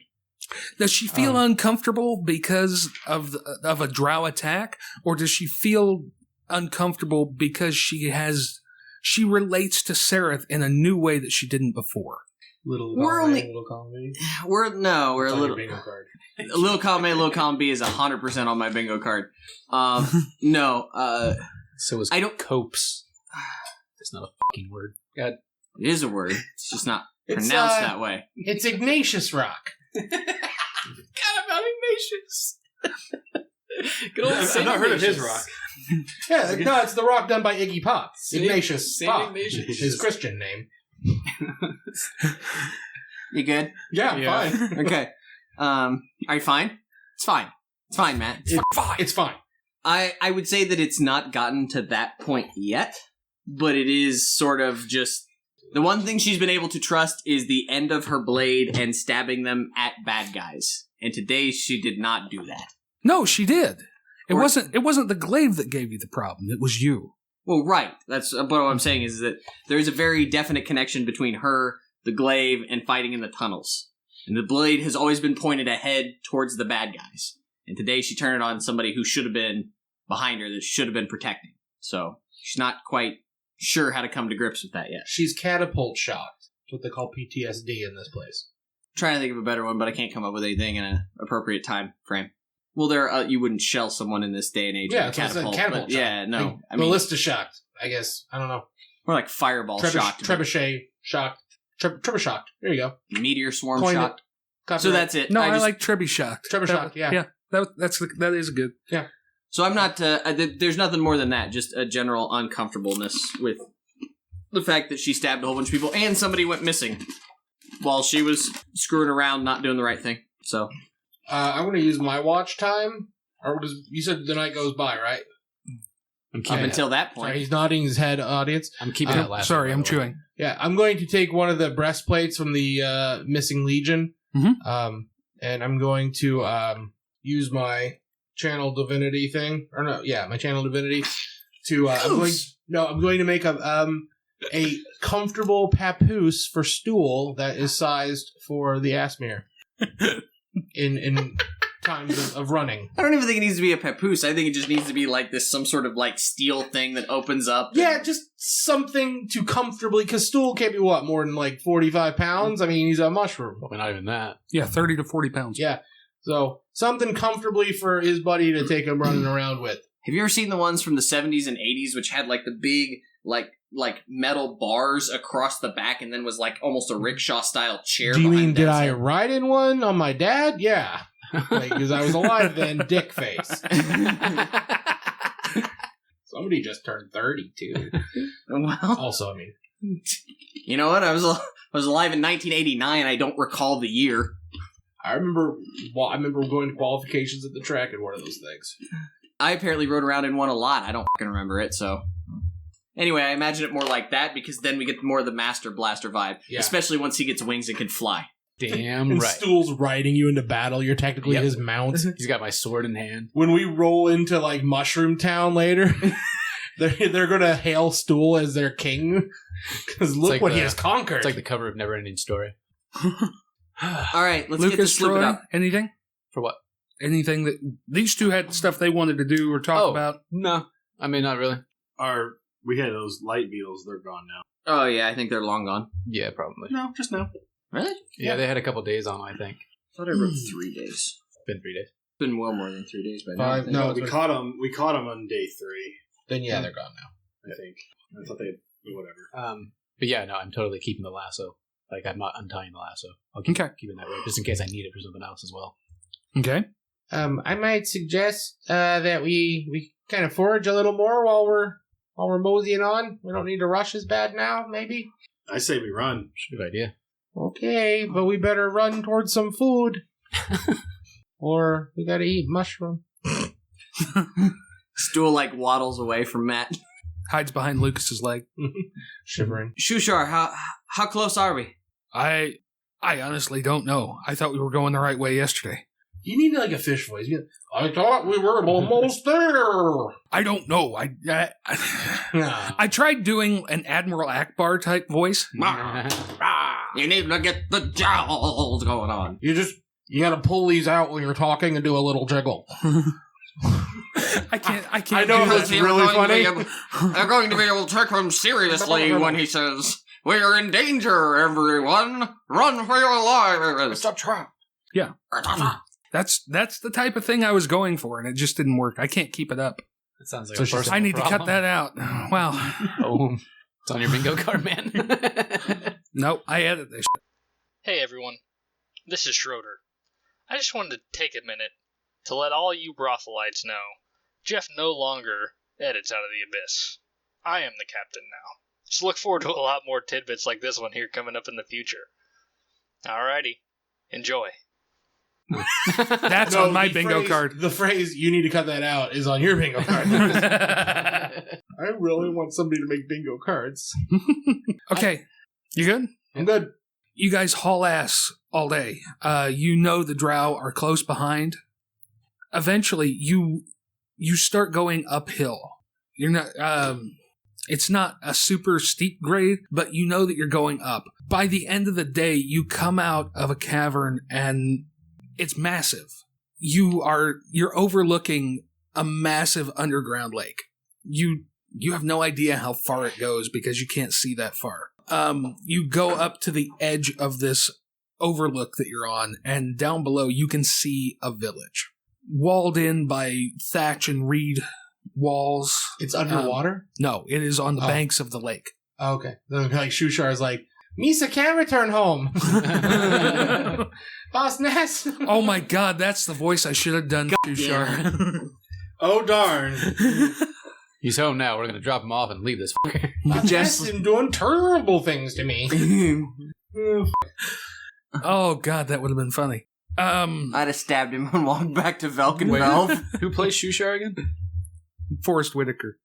Does she feel uncomfortable because of a drow attack, or does she feel uncomfortable because she relates to Sereth in a new way that she didn't before? Little We're column B. we're It's a on your little bingo card. a little column A, little column B is 100% on my bingo card. No, So is I don't- copes. It's not a fucking word. God. it is a word. It's just not It's, pronounced that way. It's Ignatius Rock. God, about Ignatius. Good old I've Saint not heard of his Ignatius. rock. Yeah, no, it's the rock done by Iggy Pop. Ignatius Saint Pop. Ignatius. His Christian name. You good? Yeah, Yeah. fine. Okay. Are you fine? It's fine. It's fine, Matt. It's fine. I would say that it's not gotten to that point yet, but it is sort of just the one thing she's been able to trust is the end of her blade and stabbing them at bad guys. And today she did not do that. No, she did. It Or- wasn't the glaive that gave you the problem. It was you. Well, right. That's but what I'm saying is that there is a very definite connection between her, the glaive, and fighting in the tunnels. And the blade has always been pointed ahead towards the bad guys. And today she turned it on somebody who should have been behind her, that should have been protecting. So she's not quite sure how to come to grips with that yet. She's catapult shocked. That's what they call PTSD in this place. I'm trying to think of a better one, but I can't come up with anything in an appropriate time frame. Well, you wouldn't shell someone in this day and age Yeah, with a so it's a catapult. catapult but shock. yeah, no. Like, I mean, ballista shocked, I guess. I don't know. more like fireball shocked. Trebuchet shocked. Trebuchet shocked. There you go. Meteor swarm Coined it. shocked. Copyright. So that's it. No, I just- like Trebby shocked. Trebby shocked, yeah. Yeah, that is good. So I'm not. There's nothing more than that. Just a general uncomfortableness with the fact that she stabbed a whole bunch of people and somebody went missing while she was screwing around, not doing the right thing. So I'm going to use my watch time. Or you said the night goes by, right? I'm up keeping until that Sorry, point, he's nodding his head, audience. I'm keeping that last. Sorry, one, I'm by the way. chewing. Yeah, I'm going to take one of the breastplates from the missing legion, Mhm. and I'm going to use my channel divinity thing, or no, yeah, my channel divinity to. I'm going to make a comfortable papoose for Stool that is sized for the Asmere in times of running. I don't even think it needs to be a papoose. I think it just needs to be like this, some sort of like steel thing that opens up. Yeah, just something to comfortably, because Stool can't be more than like 45 pounds. I mean, he's a mushroom. Well, not even that. Yeah, 30 to 40 pounds. Yeah. So something comfortably for his buddy to take him running around with. Have you ever seen the ones from the 70s and 80s, which had like the big like metal bars across the back, and then was like almost a rickshaw style chair? Do you mean, behind did that I set? ride in one on my dad? Yeah. Because I was alive then, dick face. Somebody just turned 30 too. Well, Also, I mean, you know what? I was alive in 1989. I don't recall the year. I remember going to qualifications at the track in one of those things. I apparently rode around in one a lot. I don't fucking remember it, so. Anyway, I imagine it more like that, because then we get more of the Master Blaster vibe. Yeah. Especially once he gets wings and can fly. Damn And right. Stool's riding you into battle. You're technically Yep. his mount. He's got my sword in hand. When we roll into like Mushroom Town later, they're gonna hail Stool as their king. Because look like what he the- has conquered. It's like the cover of Neverending Story. Alright, let's get Lucas, this flipping Troy, up. anything? For what? Anything that these two had stuff they wanted to do or talk about? No. I mean, not really. We had those light beetles. They're gone now. Oh yeah, I think they're long gone. Yeah, probably. No, just now. Really? Yeah, they had a couple days on, I think. I thought I wrote 3 days. It's been 3 days. It's been well more than 3 days by now. Five- no, we it's caught them. We caught them on day 3. Then yeah, they're gone now. I think. I thought they whatever. But yeah, no, I'm totally keeping the lasso. Like, I'm not untying the lasso. I'll keep Okay. keeping that way, just in case I need it for something else as well. Okay. I might suggest that we kind of forage a little more while we're moseying on. We don't need to rush as bad now, maybe. I say we run. Good idea. Okay, but we better run towards some food. Or we gotta eat mushroom. Stool like waddles away from Matt. Hides behind Lucas's leg. Shivering. Shushar, how close are we? I honestly don't know. I thought we were going the right way yesterday. You need like a fish voice. I thought we were almost there. I don't know. I tried doing an Admiral Akbar type voice. You need to get the jowls going on. You You gotta pull these out when you're talking and do a little jiggle. I can't. I know that's really funny. They're going to be able to take him seriously when he says, "We are in danger, everyone! Run for your lives!" It's a trap. Yeah. That's the type of thing I was going for, and it just didn't work. I can't keep it up. That sounds like So a she's- personal I need to cut problem. that out. Wow. Oh, it's on your bingo card, man. Nope. I edit this. Hey everyone, this is Schroeder. I just wanted to take a minute to let all you brothelites know Jeff no longer edits Out of the Abyss. I am the captain now. So look forward to a lot more tidbits like this one here coming up in the future. Alrighty, enjoy. That's on my bingo card. The phrase, you need to cut that out, is on your bingo card. I really want somebody to make bingo cards. Okay. You good? I'm good. You guys haul ass all day. You know the drow are close behind. Eventually, you start going uphill. You're not. It's not a super steep grade, but you know that you're going up. By the end of the day, you come out of a cavern and it's massive. You're overlooking a massive underground lake. You have no idea how far it goes because you can't see that far. You go up to the edge of this overlook that you're on, and down below you can see a village. Walled in by thatch and reed walls. It's underwater? No, it is on the banks of the lake. Oh, okay. Then like Shushar is like, Misa can return home. Boss Ness. Oh my god, that's the voice I should have done, Shushar. Oh, darn. He's home now. We're going to drop him off and leave this fucker. Boss Ness is doing terrible things to me. Oh god, that would have been funny. I'd have stabbed him and walked back to Velkenvelv. Who plays Shushar again? Forrest Whitaker.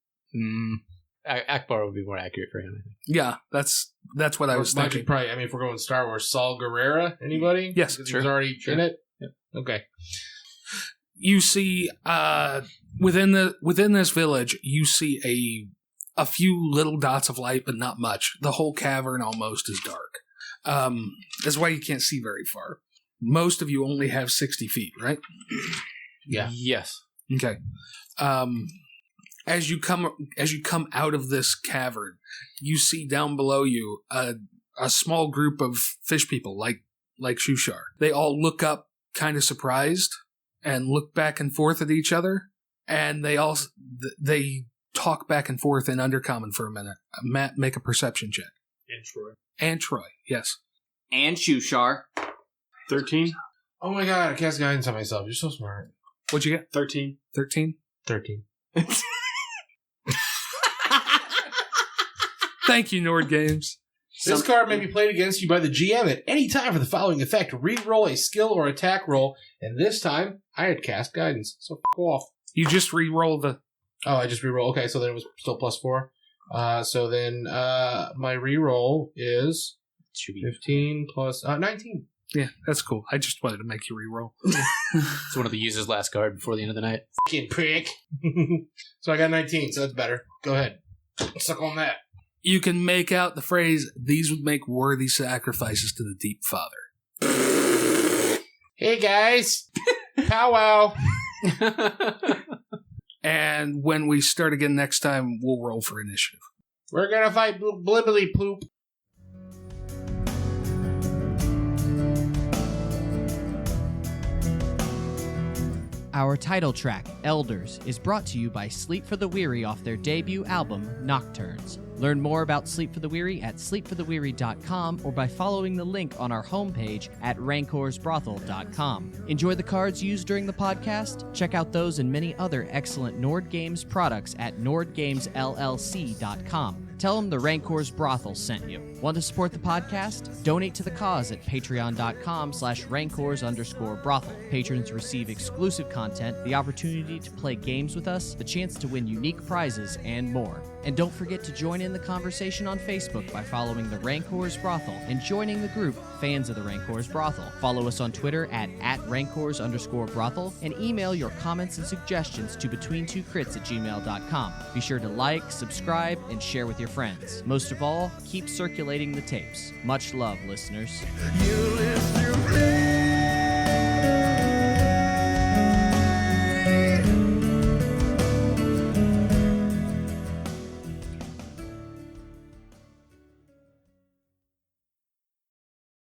Akbar would be more accurate for him, I think. Yeah, that's what I was thinking. Probably, I mean, if we're going Star Wars, Saul Guerrera, anybody? Yes, Because sure. he's already in it? Yep. Okay. You see, within this village, you see a few little dots of light, but not much. The whole cavern almost is dark. That's why you can't see very far. Most of you only have 60 feet, right? Yeah. Yes. Okay. As you come out of this cavern, you see down below you a small group of fish people like Shushar. They all look up, kind of surprised, and look back and forth at each other, and they talk back and forth in Undercommon for a minute. Matt, make a perception check. And Troy, yes. And Shushar. 13? Oh my god, I cast guidance on myself. You're so smart. What'd you get? 13. 13? 13. Thank you, Nord Games. This card may be played against you by the GM at any time for the following effect. Re-roll a skill or attack roll, and this time, I had cast guidance, so f*** off. You just re-roll the... Oh, I just re-roll. Okay, so then it was still +4. So then my re-roll is 15 plus 19. Yeah, that's cool. I just wanted to make you re-roll. It's one of the user's last card before the end of the night. Fucking prick. So I got 19, so that's better. Go ahead. Suck on that. You can make out the phrase, "These would make worthy sacrifices to the Deep Father." Hey, guys. Powwow. And when we start again next time, we'll roll for initiative. We're gonna fight Blibbly Poop. Our title track, Elders, is brought to you by Sleep for the Weary off their debut album, Nocturnes. Learn more about Sleep for the Weary at sleepfortheweary.com or by following the link on our homepage at rancorsbrothel.com. Enjoy the cards used during the podcast? Check out those and many other excellent Nord Games products at nordgamesllc.com. Tell them the Rancor's Brothel sent you. Want to support the podcast? Donate to the cause at patreon.com/rancors_brothel. Patrons receive exclusive content, the opportunity to play games with us, the chance to win unique prizes, and more. And don't forget to join in the conversation on Facebook by following the Rancor's Brothel and joining the group Fans of the Rancor's Brothel. Follow us on Twitter at @rancors_brothel and email your comments and suggestions to betweentwocrits@gmail.com. Be sure to like, subscribe, and share with your friends. Most of all, keep circulating the tapes. Much love, listeners. You live